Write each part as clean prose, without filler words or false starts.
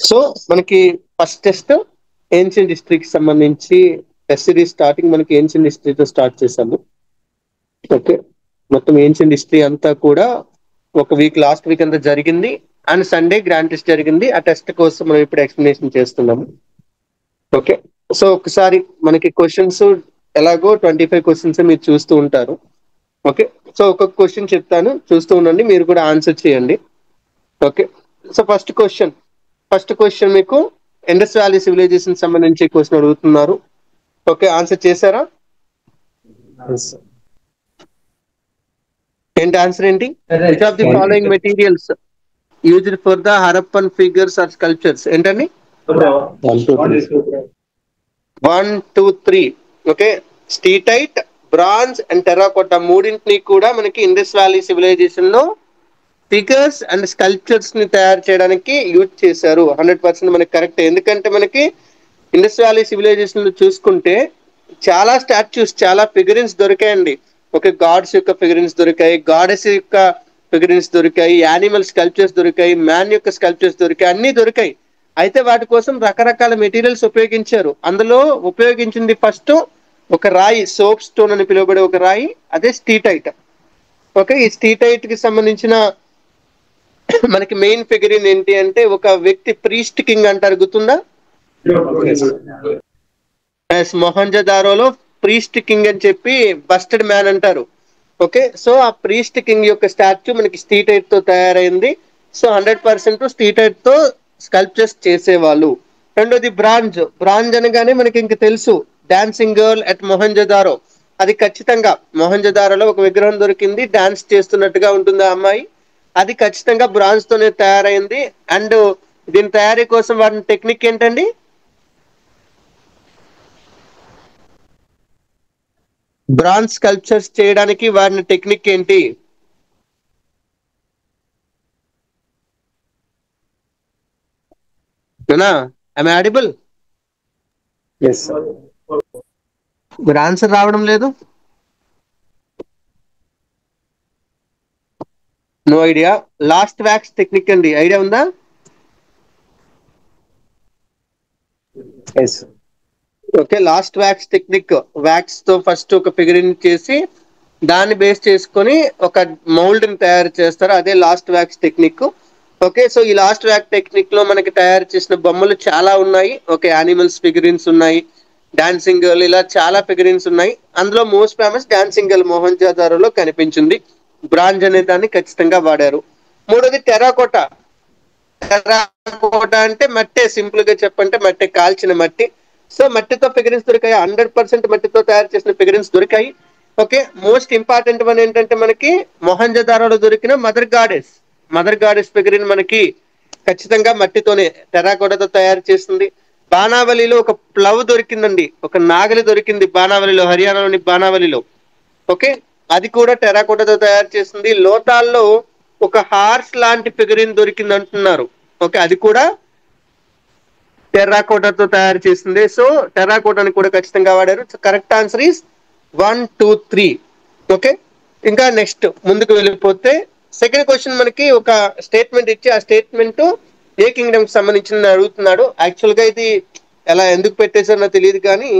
So మనకి first test ancient హిస్టరీకి సంబంధించి test series starting మనకి ఏన్షియంట్ హిస్టరీతో స్టార్ట్ చేసాము. ఓకే, మొత్తం ఏన్షియంట్ హిస్టరీ అంతా కూడా ఒక వీక్ లాస్ట్ వీక్ అంతా జరిగింది అండ్ సండే గ్రాండ్ టెస్ట్ జరిగింది. ఆ టెస్ట్ కోసం మనం ఇప్పుడు ఎక్స్ప్లెనేషన్ చేస్తున్నాము. ఓకే, సో ఒకసారి మనకి క్వశ్చన్స్ ఎలాగో 25 క్వశ్చన్స్ మీరు చూస్తూ ఉంటారు. ఓకే, సో ఒక్కొక్క క్వశ్చన్ చెప్తాను, చూస్తూ ఉండండి, మీరు కూడా ఆన్సర్ చేయండి. ఓకే, సో ఫస్ట్ క్వశ్చన్ మీకు ఇండస్ వ్యాలీ సివిలైజేషన్ సంబంధించి క్వశ్చన్ అడుగుతున్నారు. ఓకే, ఆన్సర్ చేశారా? ఏంటి ఆన్సర్ ఏంటి? Which of the following materials used for the Harappan figures or sculptures ఏంటండి? 1 2 3. Okay, steatite, bronze and terracotta మూడింటిని కూడా మనకి ఇండస్ వ్యాలీ సివిలైజేషన్ లో ఫిగర్స్ అండ్ స్కల్ప్చర్స్ ని తయారు చేయడానికి యూజ్ చేశారు. 100% మనకి కరెక్ట్. ఎందుకంటే మనకి ఇండస్ వ్యాలీ సివిలైజేషన్ లో చూసుకుంటే చాలా స్టాచ్యూస్, చాలా ఫిగరిన్స్ దొరికాయండి. ఒక గాడ్స్ యొక్క ఫిగరిన్స్ దొరికాయి, గాడెస్ యొక్క ఫిగరిన్స్ దొరికాయి, యానిమల్ స్కల్ప్చర్స్ దొరికాయి, మ్యాన్ యొక్క స్కల్ప్చర్స్ దొరికాయి, అన్ని దొరికాయి. అయితే వాటి కోసం రకరకాల మెటీరియల్స్ ఉపయోగించారు. అందులో ఉపయోగించింది ఫస్ట్ ఒక రాయి, సోప్ స్టోన్ అని పిలువబడే ఒక రాయి, అదే స్టీటైట్. ఓకే, ఈ స్టీటైట్ కి సంబంధించిన మనకి మెయిన్ ఫిగరిన్ ఏంటి అంటే ఒక వ్యక్తి, ప్రీస్ట్ కింగ్ అంటారు, గుర్తుందా? మొహంజదారోలో ప్రీస్ట్ కింగ్ అని చెప్పి బస్టెడ్ మ్యాన్ అంటారు. ఓకే, సో ఆ ప్రీస్ట్ కింగ్ యొక్క స్టాచ్యూ మనకి స్టీటైట్ తో తయారైంది. సో 100% స్టీటైట్ తో స్కల్ప్చర్స్ చేసేవాళ్ళు. రెండోది బ్రాంజ్ అనగానే మనకి ఇంక తెలుసు, డాన్సింగ్ గర్ల్ అట్ మొహంజదారో. అది ఖచ్చితంగా మొహంజదారోలో ఒక విగ్రహం దొరికింది, డాన్స్ చేస్తున్నట్టుగా ఉంటుంది ఆ అమ్మాయి. అది ఖచ్చితంగా బ్రాంజ్ తోనే తయారైంది. అండ్ దీని తయారీ కోసం వాడిన టెక్నిక్ ఏంటండి? బ్రాంజ్ స్కల్ప్చర్స్ చేయడానికి వాడిన టెక్నిక్ ఏంటి? I audible? మీరు ఆన్సర్ రావడం లేదు. No idea. Lost wax technique అండి, ఐడియా ఉందా? Okay, lost wax technique. Wax తో ఫస్ట్ ఒక ఫిగరిన్ చేసి దాన్ని బేస్ చేసుకొని ఒక మౌల్డ్ ని తయారు చేస్తారు, అదే last wax technique. Okay, so ఈ లాస్ట్ వ్యాక్స్ టెక్నిక్ లో మనకి తయారు చేసిన బొమ్మలు చాలా ఉన్నాయి. ఓకే, యానిమల్స్ ఫిగరిన్స్ ఉన్నాయి, డాన్సింగ్ గర్ల్, ఇలా చాలా ఫిగరిన్స్ ఉన్నాయి. అందులో మోస్ట్ ఫేమస్ డాన్సింగ్ గర్ల్ మొహంజదారోలో కనిపించింది. బ్రాంజ్ అనే దాన్ని ఖచ్చితంగా వాడారు. మూడోది టెర్రాకోటా. టెర్రాకోటా అంటే మట్టే, సింపుల్ గా చెప్పంటే మట్టి, కాల్చిన మట్టి. సో మట్టితో ఫిగరిన్స్ దొరికాయి, 100% మట్టితో తయారు చేసిన ఫిగరిన్స్ దొరికాయి. ఓకే, మోస్ట్ ఇంపార్టెంట్ వన్ ఏంటంటే మనకి మొహంజదారోలో దొరికిన మదర్ గాడెస్ ఫిగరిన్ మనకి ఖచ్చితంగా మట్టితోనే, టెర్రాకోటాతో తయారు చేస్తుంది. బాణావలిలో ఒక ప్లవ్ దొరికిందండి, ఒక నాగలి దొరికింది బాణావలిలో, హర్యానాలోని బాణావలిలో. ఓకే, అది కూడా టెర్రాకోటాతో తయారు చేస్తుంది. లోతాల్లో ఒక హార్స్ లాంటి ఫిగరిన్ దొరికింది అంటున్నారు. ఓకే, అది కూడా టెర్రాకోటాతో తయారు చేసింది. సో టెర్రాకోటాని కూడా ఖచ్చితంగా వాడారు. Correct answer is 1 2 3. ఓకే, ఇంకా నెక్స్ట్ ముందుకు వెళ్ళిపోతే సెకండ్ క్వశ్చన్ మనకి ఒక స్టేట్మెంట్ ఇచ్చి ఆ స్టేట్మెంట్ ఏ కింగ్డమ్ కి సంబంధించిన అడుగుతున్నాడు. యాక్చువల్ గా ఇది ఎలా ఎందుకు పెట్టేశారో నాకు తెలియదు, కానీ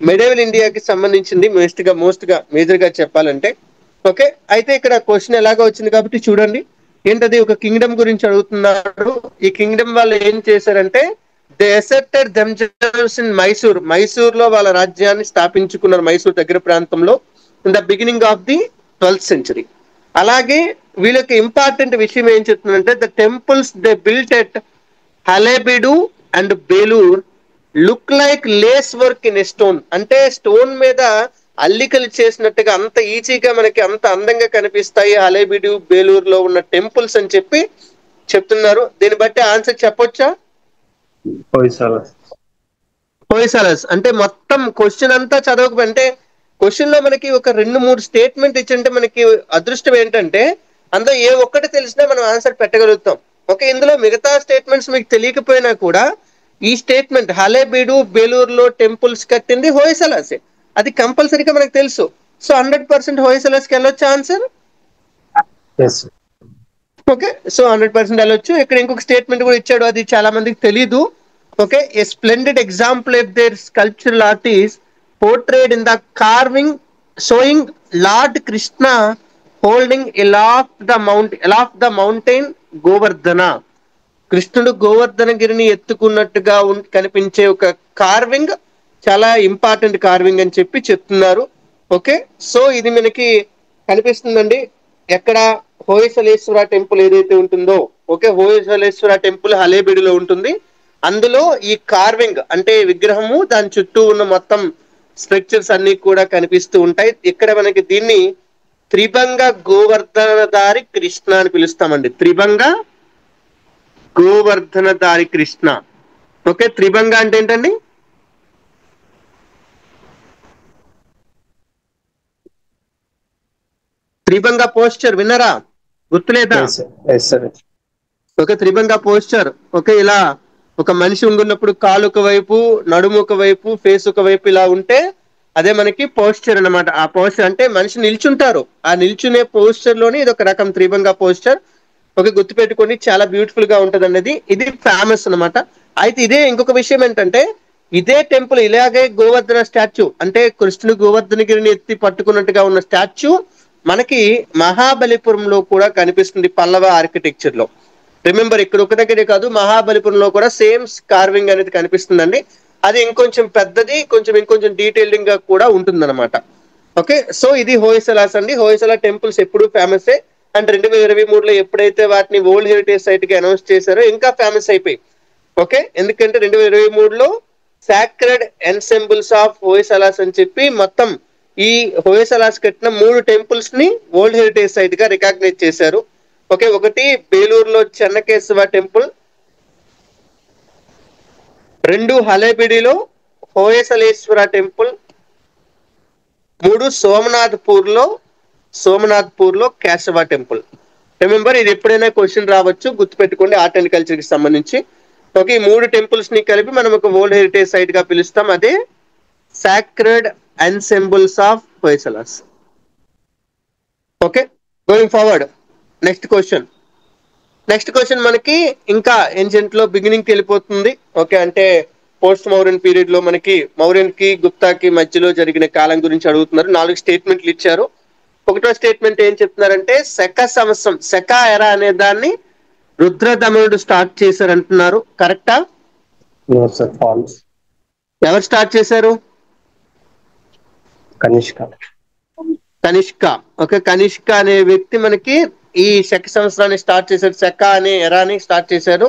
మెడేవల్ ఇండియాకి సంబంధించింది మోస్ట్ గా మేజర్ గా చెప్పాలంటే. ఓకే, అయితే ఇక్కడ క్వశ్చన్ ఎలాగా వచ్చింది కాబట్టి చూడండి. ఏంటది, ఒక కింగ్డమ్ గురించి అడుగుతున్నాడు. ఈ కింగ్డమ్ వాళ్ళు ఏం చేశారంటే they accepted themselves in Mysore లో వాళ్ళ రాజ్యాన్ని స్థాపించుకున్నారు, మైసూర్ దగ్గర ప్రాంతంలో, in the beginning of the 12th century. అలాగే వీళ్ళకి ఇంపార్టెంట్ విషయం ఏం చెప్తుందంటే the temples they built at Halebidu and Belur look like lace work in a stone. అంటే స్టోన్ మీద అల్లికలు చేసినట్టుగా అంత ఈజీగా మనకి అంత అందంగా కనిపిస్తాయి హలేబిడు బేలూర్ లో ఉన్న టెంపుల్స్ అని చెప్పి చెప్తున్నారు. దీన్ని బట్టి ఆన్సర్ చెప్పొచ్చా? హోయసాలస్ అంటే మొత్తం క్వశ్చన్ అంతా చదవకపోతే, క్వశ్చన్ లో మనకి ఒక 2-3 స్టేట్మెంట్ ఇచ్చింటే మనకి అదృష్టం ఏంటంటే అందులో ఏ ఒక్కటి తెలిసినా మనం ఆన్సర్ పెట్టగలుగుతాం. ఓకే, ఇందులో మిగతా స్టేట్మెంట్స్ మీకు తెలియకపోయినా కూడా ఈ స్టేట్మెంట్ హలేబీడు బేలూరులో టెంపుల్స్ కట్టింది హోయసలాసే, అది కంపల్సరీగా మనకు తెలుసు. సో 100% హోయసలాస్కి వెళ్ళొచ్చు ఆన్సర్. ఓకే, సో 100% వెళ్ళొచ్చు. ఇక్కడ ఇంకొక స్టేట్మెంట్ కూడా ఇచ్చాడు, అది చాలా మందికి తెలీదు. Okay, a splendid example of their sculptural art is portrayed in the carving showing lord Krishna holding aloft the mountain Govardhana. కృష్ణుడు గోవర్ధనగిరిని ఎత్తుకున్నట్టుగా కనిపించే ఒక కార్వింగ్ చాలా ఇంపార్టెంట్ కార్వింగ్ అని చెప్పి చెప్తున్నారు. ఓకే, సో ఇది మనకి కనిపిస్తుందండి. ఎక్కడ హోయసలేశ్వర టెంపుల్ ఏదైతే ఉంటుందో, ఓకే, హోయసలేశ్వర టెంపుల్ హలేబిడిలో ఉంటుంది. అందులో ఈ కార్వింగ్ అంటే విగ్రహము, దాని చుట్టూ ఉన్న మొత్తం స్ట్రక్చర్స్ అన్ని కూడా కనిపిస్తూ ఉంటాయి. ఇక్కడ మనకి దీన్ని త్రిభంగ గోవర్ధనధారి కృష్ణ అని పిలుస్తామండి. త్రిభంగ గోవర్ధనధారి కృష్ణ. ఓకే, త్రిభంగ అంటే ఏంటండి? త్రిభంగ పోస్చర్ విన్నరా? గుర్తులేదా? Okay, త్రిభంగ posture. ఓకే, ఇలా ఒక మనిషి ఉంగున్నప్పుడు కాలు ఒక వైపు, నడుము ఒక వైపు, ఫేస్ ఒక వైపు ఇలా ఉంటే అదే మనకి పోస్చర్ అన్నమాట. ఆ పోస్చర్ అంటే మనిషి నిల్చుంటారు, ఆ నిల్చునే పోస్చర్ లోని ఇది ఒక రకం త్రిభంగ పోస్చర్. ఓకే, గుర్తుపెట్టుకోండి, చాలా బ్యూటిఫుల్ గా ఉంటది అన్నది. ఇది ఫేమస్ అన్నమాట. అయితే ఇదే ఇంకొక విషయం ఏంటంటే, ఇదే టెంపుల్ ఇలాగే గోవర్ధన స్టాచ్యూ అంటే కృష్ణుడు గోవర్ధనగిరిని ఎత్తి పట్టుకున్నట్టుగా ఉన్న స్టాచ్యూ మనకి మహాబలిపురంలో కూడా కనిపిస్తుంది, పల్లవ ఆర్కిటెక్చర్ లో. రిమెంబర్, ఇక్కడ ఒక దగ్గరే కాదు, మహాబలిపురంలో కూడా సేమ్ కార్వింగ్ అనేది కనిపిస్తుందండి. అది ఇంకొంచెం పెద్దది, ఇంకొంచెం డీటెయిలింగ్ గా కూడా ఉంటుందన్నమాట. ఓకే, సో ఇది హోయసలాస్ అండి. హోయసలా టెంపుల్స్ ఎప్పుడు ఫేమసే. అండ్ 2023లో ఎప్పుడైతే వాటిని వరల్డ్ హెరిటేజ్ సైట్ గా అనౌన్స్ చేశారో ఇంకా ఫేమస్ అయిపోయి. ఓకే, ఎందుకంటే 2023లో సాక్రెడ్ ఎన్సెంబుల్స్ ఆఫ్ హోయసలాస్ అని చెప్పి మొత్తం ఈ హోయసలాస్ కట్టిన 3 టెంపుల్స్ ని వరల్డ్ హెరిటేజ్ సైట్ గా రికగ్నైజ్ చేశారు. ఓకే, ఒకటి బేలూరులో చెన్నకేశవ టెంపుల్, 2 హలేబిడిలో హోయసలేశ్వర టెంపుల్, 3 సోమనాథ్పూర్ లో కేశవ టెంపుల్. రిమెంబర్, ఇది ఎప్పుడైనా క్వశ్చన్ రావచ్చు, గుర్తుపెట్టుకోండి, ఆర్ట్ అండ్ కల్చర్ కి సంబంధించి. ఓకే, ఈ 3 టెంపుల్స్ ని కలిపి మనం ఒక వరల్డ్ హెరిటేజ్ సైట్ గా పిలుస్తాం, అదే sacred ensembles of Hoysalas. Okay, going forward, next question మనకి ఇంకా ఏన్షియంట్ లో బిగినింగ్ కి వెళ్ళిపోతుంది. ఓకే, అంటే పోస్ట్ మౌర్యన్ పీరియడ్ లో మనకి మౌర్యన్ కి గుప్తాకి మధ్యలో జరిగిన కాలం గురించి అడుగుతున్నారు. 4 స్టేట్మెంట్లు ఇచ్చారు. ఒకటో స్టేట్మెంట్ ఏం చెప్తున్నారంటే, శక ఎరా అనే దాన్ని రుద్రదమనుడు స్టార్ట్ చేశారు అంటున్నారు. కరెక్టా? ఎవరు స్టార్ట్ చేశారు? కనిష్క. ఓకే, కనిష్క అనే వ్యక్తి మనకి ఈ శక సంవత్సరాన్ని స్టార్ట్ చేశారు, శక అనే ఎరాని స్టార్ట్ చేశారు.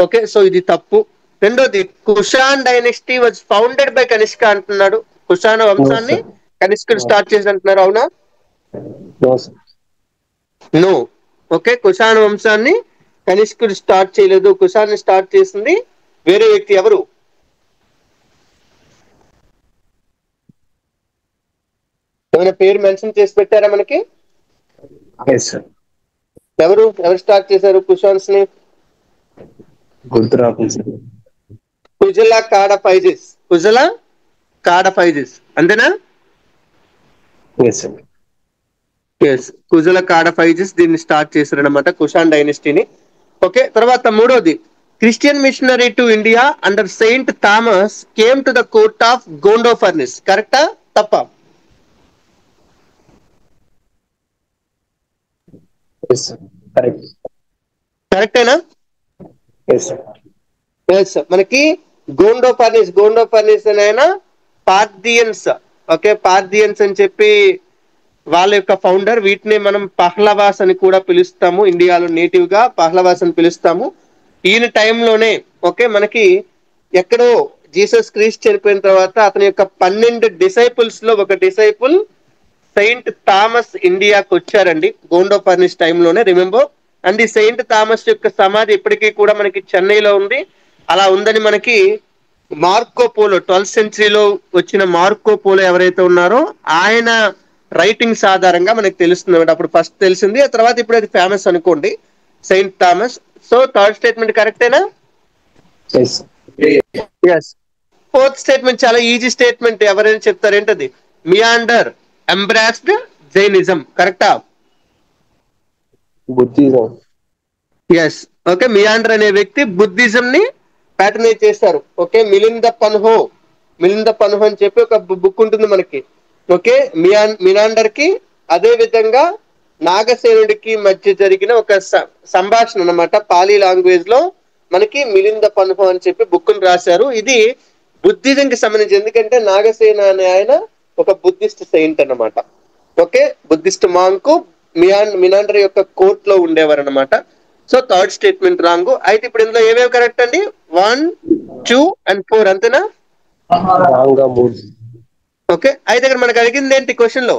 ఓకే, సో ఇది తప్పు. రెండోది, cushion dynasty was founded by Kanishka అంటున్నాడు. కుషాన వంశాన్ని కనిష్కుడు స్టార్ట్ చేసి అంటున్నారు, అవునా? నో. ఓకే, కుషాన వంశాన్ని కనిష్కుడు స్టార్ట్ చేయలేదు. కుషాన్ని స్టార్ట్ చేసింది వేరే వ్యక్తి. ఎవరు? ఏమైనా పేరు మెన్షన్ చేసి పెట్టారా మనకి? ఎవరు స్టార్ట్ చేశారు కుషాన్స్ ని? కుజల కాడఫైజిస్, అంతేనా? కుజల కాడఫైజిస్ దీన్ని స్టార్ట్ చేశారు అనమాట, కుషాన్ డైనెస్టీని. ఓకే, తర్వాత మూడోది, Christian missionary to India under Saint Thomas came to the court of Gondophares. కరెక్టా తప్ప? కరెక్టేనా? మనకి గోండోఫర్నిస్ అయినా పార్థియన్స్. ఓకే, పార్థియన్స్ అని చెప్పి వాళ్ళ యొక్క ఫౌండర్. వీటిని మనం పహ్లవాస్ అని కూడా పిలుస్తాము, ఇండియాలో నేటివ్ గా పహ్లవాస్ అని పిలుస్తాము. ఈయన టైంలోనే ఓకే మనకి ఎక్కడో జీసస్ క్రీస్ట్ చనిపోయిన తర్వాత అతని యొక్క 12 డిసైపుల్స్ లో ఒక డిసైపుల్ సెయింట్ థామస్ ఇండియాకి వచ్చారండి, గోండోఫర్నిస్ టైంలోనే. రిమెంబర్, అండ్ ఈ సెయింట్ థామస్ యొక్క సమాధి ఇప్పటికీ కూడా మనకి చెన్నైలో ఉంది. అలా ఉందని మనకి మార్కో పోలో 12th సెంచరీలో వచ్చిన మార్కో పోలో ఎవరైతే ఉన్నారో ఆయన రైటింగ్స్ ఆధారంగా మనకి తెలుస్తుంది. అప్పుడు ఫస్ట్ తెలిసింది, ఆ తర్వాత ఇప్పుడు అది ఫేమస్ అనుకోండి, Saint Thomas. So third statement కరెక్టేనా? ఎస్. ఫోర్త్ స్టేట్మెంట్ చాలా ఈజీ స్టేట్మెంట్, ఎవరైనా చెప్తారు, ఏంటది? మియాండర్ ఎంబ్రాస్డ్ జైనిజం. కరెక్టా? ఎస్. ఓకే, మియాండర్ అనే వ్యక్తి బుద్ధిజం ని ప్యాటర్నైజ్ చేస్తారు. ఓకే, మిలింద పన్హో అని చెప్పి ఒక బుక్ ఉంటుంది మనకి. ఓకే, మినాండర్ కి అదే విధంగా నాగసేనుడికి మధ్య జరిగిన ఒక సంభాషణ అన్నమాట. పాలీ లాంగ్వేజ్ లో మనకి మిలింద పన్హో అని చెప్పి బుక్ ని రాశారు. ఇది బుద్ధిజం కి సంబంధించి, ఎందుకంటే నాగసేన అనే ఆయన ఒక బుద్ధిస్ట్ సెయింట్ అన్నమాట. ఓకే, బుద్ధిస్ట్ మాంకు మినాండర్ యొక్క కోర్ట్ లో ఉండేవారు అనమాట. So third statement wrong. అయితే ఇప్పుడు ఇందులో ఏమేమి కరెక్ట్ అండి? 1, 2 and 4 అంతేనా? ఓకే, అయితే ఇక్కడ మనకు అడిగింది ఏంటి క్వశ్చన్ లో?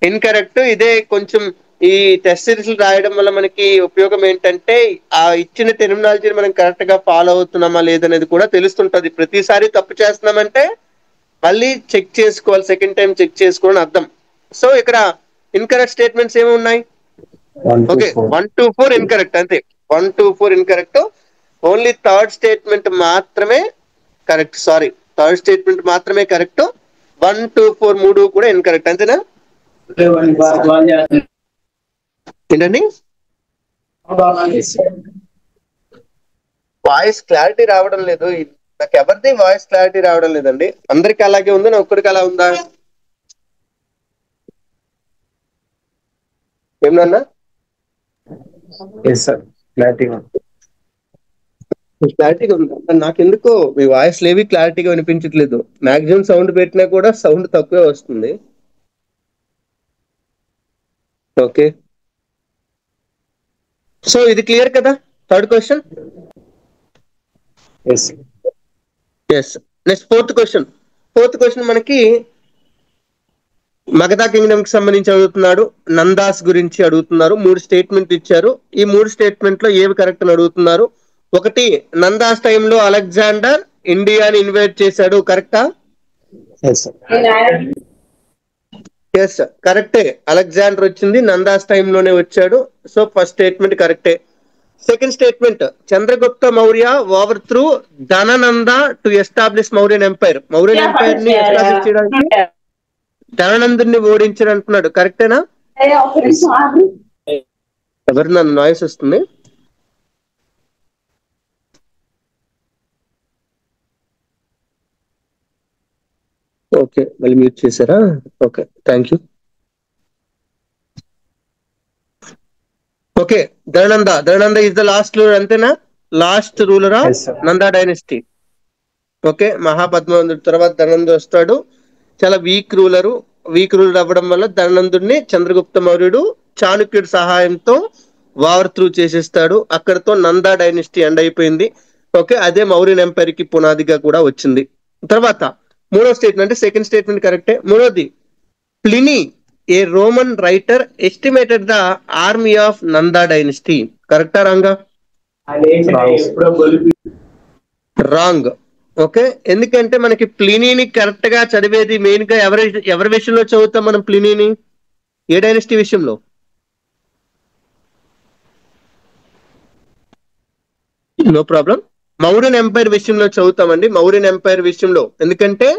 ఇన్కరెక్ట్. ఇదే కొంచెం ఈ టెస్ట్ సిరీస్ రాయడం వల్ల మనకి ఉపయోగం ఏంటంటే ఆ ఇచ్చిన టెర్మినాలజీని మనం కరెక్ట్ గా ఫాలో అవుతున్నామా లేదనేది కూడా తెలుస్తుంటది. ప్రతిసారి తప్పు చేస్తున్నామంటే మళ్ళీ చెక్ చేసుకోవాలి, సెకండ్ టైం చెక్ చేసుకోవాలని అర్థం. సో ఇక్కడ ఇన్కరెక్ట్ స్టేట్మెంట్స్ ఏమి ఉన్నాయి? ఓకే, 1 to 4 ఇన్కరెక్ట్, అంతే. 1 to 4 incorrect. Only third statement మాత్రమే కరెక్ట్. సారీ, థర్డ్ స్టేట్మెంట్ మాత్రమే కరెక్ట్. 1 to 4 మూడు కూడా ఇన్కరెక్ట్, అంతేనా? ఏంటండి? వాయిస్ క్లారిటీ రావడం లేదు. నాకు ఎవరిది వాయిస్ క్లారిటీ రావడం లేదండి. అందరికి అలాగే ఉందా, నా ఒక్కడికి అలా ఉందా? ఏమన్నా క్లారిటీగా ఉందా? నాకెందుకో మీ వాయిస్ లేవి క్లారిటీగా వినిపించట్లేదు. మాక్సిమం సౌండ్ పెట్టినా కూడా సౌండ్ తక్కువే వస్తుంది. ఓకే, సో ఇది క్లియర్ కదా third question? Yes. Next fourth question మనకి మగధ కింగ్డమ్ కి సంబంధించి అడుగుతున్నాడు. నందాస్ గురించి అడుగుతున్నారు. 3 స్టేట్మెంట్ ఇచ్చారు. ఈ 3 స్టేట్మెంట్ లో ఏవి కరెక్ట్ అని అడుగుతున్నారు. ఒకటి, నందాస్ టైంలో అలెగ్జాండర్ ఇండియాని ఇన్వైట్ చేశాడు, కరెక్టా? ఎస్, కరెక్టే. అలెగ్జాండర్ వచ్చింది నందాస్ టైంలోనే వచ్చాడు. సో ఫస్ట్ స్టేట్మెంట్ కరెక్టే. Second statement, Chandragupta Maurya overthrew Dhanananda to establish Mauryan empire. Mauryan empire ని ఎస్టాబ్లిష్ చేయడానికి ధననందుని ఓడించారు అంటున్నాడు, కరెక్టేనా? ఎవరు నన్ను నాయిస్ వస్తుంది? ఓకే, మళ్ళీ మ్యూట్ చేశారా? Okay, thank you. Okay, Dhanananda is the last ruler, అంతేనా? Last ruler of Nanda dynasty. Okay, మహాపద్మవంతుడి తర్వాత ధననంద వస్తాడు. చాలా వీక్ రూలర్ అవ్వడం వల్ల ధననందుడిని చంద్రగుప్త మౌర్యుడు చాణక్యుడి సహాయంతో వార్ త్రూ చేసేస్తాడు. అక్కడతో నందా డైనస్టీ ఎండ్ అయిపోయింది. ఓకే, అదే మౌర్యన్ ఎంపైర్ కి పునాదిగా కూడా వచ్చింది. తర్వాత మూడో స్టేట్మెంట్, అంటే సెకండ్ స్టేట్మెంట్ కరెక్టే. మూడోది, Pliny a Roman writer estimated the army of Nanda dynasty, కరెక్టా రాంగా? రాంగ్. ఓకే, ఎందుకంటే మనకి ప్లినీని కరెక్ట్ గా చదివేది మెయిన్ గా ఎవరి విషయంలో చదువుతాం మనం ప్లినీని? ఏ డైనస్టీ విషయంలో? నో ప్రాబ్లం, మౌర్యన్ ఎంపైర్ విషయంలో చదువుతామండి. మౌర్యన్ ఎంపైర్ విషయంలో, ఎందుకంటే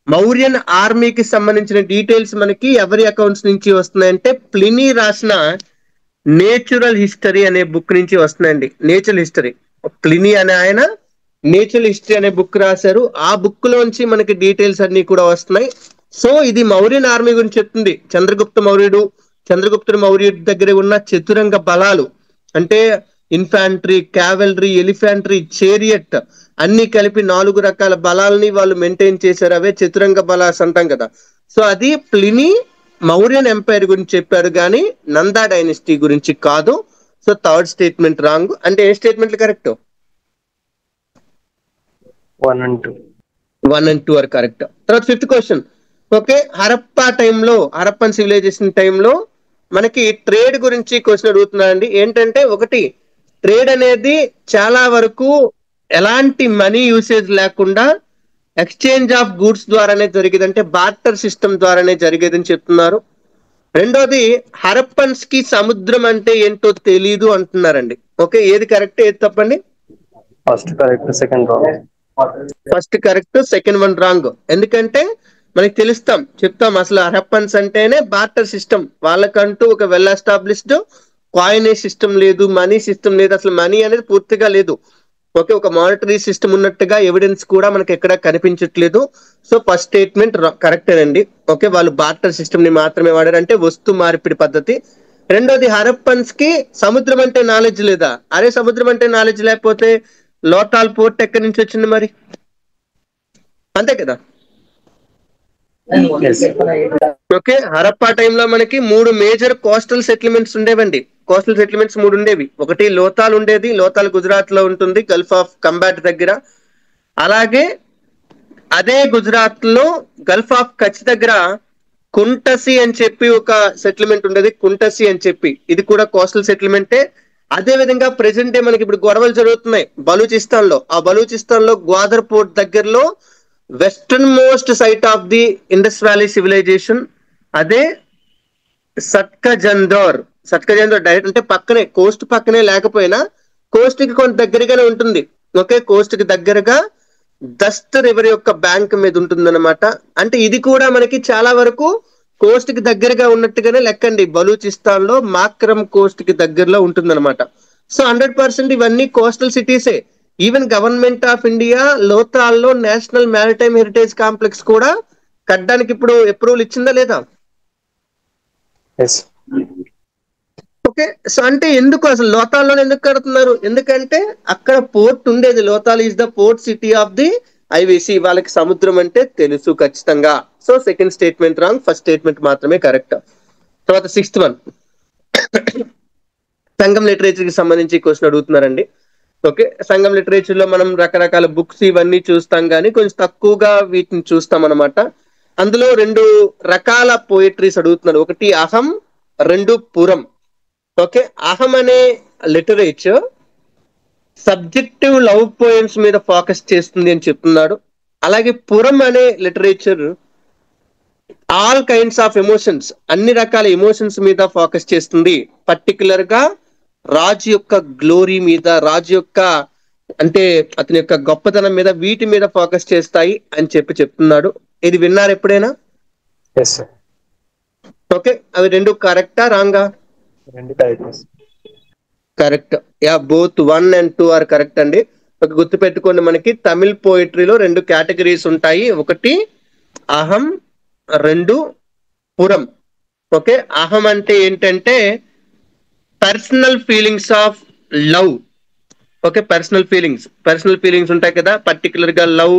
మౌర్యన్ ఆర్మీకి సంబంధించిన డీటెయిల్స్ మనకి ఎవరి అకౌంట్స్ నుంచి వస్తున్నాయంటే ప్లినీ రాసిన నేచురల్ హిస్టరీ అనే బుక్ నుంచి వస్తున్నాయండి. నేచురల్ హిస్టరీ, ప్లినీ అనే ఆయన నేచురల్ హిస్టరీ అనే బుక్ రాశారు. ఆ బుక్ లోంచి మనకి డీటెయిల్స్ అన్ని కూడా వస్తున్నాయి. సో ఇది మౌర్యన్ ఆర్మీ గురించి చెప్తుంది. చంద్రగుప్తుడు మౌర్యుడి దగ్గర ఉన్న చతురంగ బలాలు, అంటే ఇన్ఫాంట్రీ, క్యావెలరీ, ఎలిఫాంట్రీ, చేరియట్ అన్ని కలిపి 4 రకాల బలాలని వాళ్ళు మెయింటైన్ చేశారు. అవే చతురంగ బలాస్ అంటాం కదా. సో అది ప్లినీ మౌర్యన్ ఎంపైర్ గురించి చెప్పారు కానీ నందా డైనస్టీ గురించి కాదు. So third statement wrong. అంటే ఏ statement correct? 1 and 2 are correct. తర్వాత fifth question. Okay, Harappan civilisation టైంలో మనకి ట్రేడ్ గురించి క్వశ్చన్ అడుగుతున్నారండి. ఏంటంటే ఒకటి, ట్రేడ్ అనేది చాలా వరకు ఎలాంటి మనీ యూసేజ్ లేకుండా ఎక్స్చేంజ్ ఆఫ్ గూడ్స్ ద్వారానే జరిగేది, అంటే బార్టర్ సిస్టమ్ ద్వారానే జరిగేదని చెప్తున్నారు. రెండోది, హరప్పన్స్ కి సముద్రం అంటే ఏంటో తెలీదు అంటున్నారండి. ఓకే, ఏది కరెక్ట్ ఏది తప్పండి? First correct, second wrong. First correct, second one wrong. ఎందుకంటే మనకి చెప్తాం అసలు హరప్పన్స్ అంటేనే బార్టర్ సిస్టమ్. వాళ్ళకంటూ ఒక వెల్ ఎస్టాబ్లిష్డ్ కాయినేజ్ సిస్టమ్ లేదు, మనీ సిస్టమ్ లేదు, అసలు మనీ అనేది పూర్తిగా లేదు. ఓకే, ఒక మానిటరీ సిస్టమ్ ఉన్నట్టుగా ఎవిడెన్స్ కూడా మనకి ఎక్కడ కనిపించట్లేదు. సో ఫస్ట్ స్టేట్మెంట్ కరెక్టేనండి. ఓకే, వాళ్ళు బార్టర్ సిస్టమ్ ని మాత్రమే వాడారు, అంటే వస్తు మార్పిడి పద్ధతి. రెండోది, హరప్పన్స్ కి సముద్రం అంటే నాలెడ్జ్ లేదా? అరే సముద్రం అంటే నాలెడ్జ్ లేకపోతే లోటాల్ పోర్ట్ ఎక్కడి నుంచి వచ్చింది మరి? అంతే కదా. Yes. ఓకే, హరప్పా టైంలో మనకి 3 మేజర్ కోస్టల్ సెటిల్మెంట్స్ ఉండేవండి. కోస్టల్ సెటిల్మెంట్స్ 3 ఉండేవి. ఒకటి లోతాల్ ఉండేది, లోతాల్ గుజరాత్ లో ఉంటుంది, గల్ఫ్ ఆఫ్ కంబాట్ దగ్గర. అలాగే అదే గుజరాత్ లో గల్ఫ్ ఆఫ్ కచ్ దగ్గర కుంటసి అని చెప్పి ఒక సెటిల్మెంట్ ఉండేది, కుంటసి అని చెప్పి. ఇది కూడా కోస్టల్ సెటిల్మెంటే. అదే విధంగా ప్రెసెంట్ డే మనకి ఇప్పుడు గొడవలు జరుగుతున్నాయి బలూచిస్తాన్ లో. ఆ బలూచిస్తాన్ లో గ్వాదర్ పోర్ట్ దగ్గరలో western most site of the Indus valley civilization అదే సత్కజందోర్. సత్కజందోర్ డైరెక్ట్ అంటే పక్కనే, కోస్ట్ పక్కనే లేకపోయినా కోస్ట్ కి కొంత దగ్గరగానే ఉంటుంది. ఓకే, కోస్ట్ కి దగ్గరగా దస్త్ రివర్ యొక్క బ్యాంక్ మీద ఉంటుంది అనమాట. అంటే ఇది కూడా మనకి చాలా వరకు కోస్ట్ కి దగ్గరగా ఉన్నట్టుగానే లెక్కండి. బలూచిస్తాన్ లో మాక్రమ్ కోస్ట్ కి దగ్గరలో ఉంటుంది అనమాట. సో 100% ఇవన్నీ కోస్టల్ సిటీసే. ఈవెన్ గవర్నమెంట్ ఆఫ్ ఇండియా లోతాల్లో నేషనల్ మ్యారిటైమ్ హెరిటేజ్ కాంప్లెక్స్ కూడా కట్టడానికి ఇప్పుడు అప్రూవల్ ఇచ్చిందా లేదా? Yes. ఓకే, సో అంటే ఎందుకు అసలు లోతాల్లో ఎందుకు కడుతున్నారు? ఎందుకంటే అక్కడ పోర్ట్ ఉండేది. Lothal is the port city of the ఐవిసి. వాళ్ళకి సముద్రం అంటే తెలుసు ఖచ్చితంగా. So second statement wrong, first statement మాత్రమే కరెక్ట్. తర్వాత 6th వన్, సంఘం లిటరేచర్ కి సంబంధించి క్వశ్చన్ అడుగుతున్నారండి. ఓకే, సంఘం లిటరేచర్ లో మనం రకరకాల బుక్స్ ఇవన్నీ చూస్తాం, కానీ కొంచెం తక్కువగా వీటిని చూస్తాం అనమాట. అందులో 2 రకాల పోయిటరీస్ అడుగుతున్నారు. ఒకటి అహం, 2 పురం. ఓకే, అహం అనే లిటరేచర్ సబ్జెక్టివ్ లవ్ పోయమ్స్ మీద ఫోకస్ చేస్తుంది అని చెప్తున్నాడు. అలాగే పురం అనే literature all kinds of emotions, అన్ని రకాల ఎమోషన్స్ మీద ఫోకస్ చేస్తుంది. పర్టికులర్ గా రాజు యొక్క గ్లోరీ మీద, రాజు యొక్క అంటే అతని యొక్క గొప్పతనం మీద, వీటి మీద ఫోకస్ చేస్తాయి అని చెప్తున్నాడు. ఇది విన్నారు ఎప్పుడైనా? Yes, sir. ఓకే, అవి 2 కరెక్టా రాంగా? రెండు correct. Correct. Yeah, both 1 and 2 are correct అండి. ఒక గుర్తు పెట్టుకోండి, మనకి తమిళ్ పోయిటరీలో 2 కేటగిరీస్ ఉంటాయి. ఒకటి అహం, 2 పురం. ఓకే, అహం అంటే ఏంటంటే personal feelings of love. Okay, personal feelings ఉంటాయి కదా, పర్టికులర్ గా లవ్,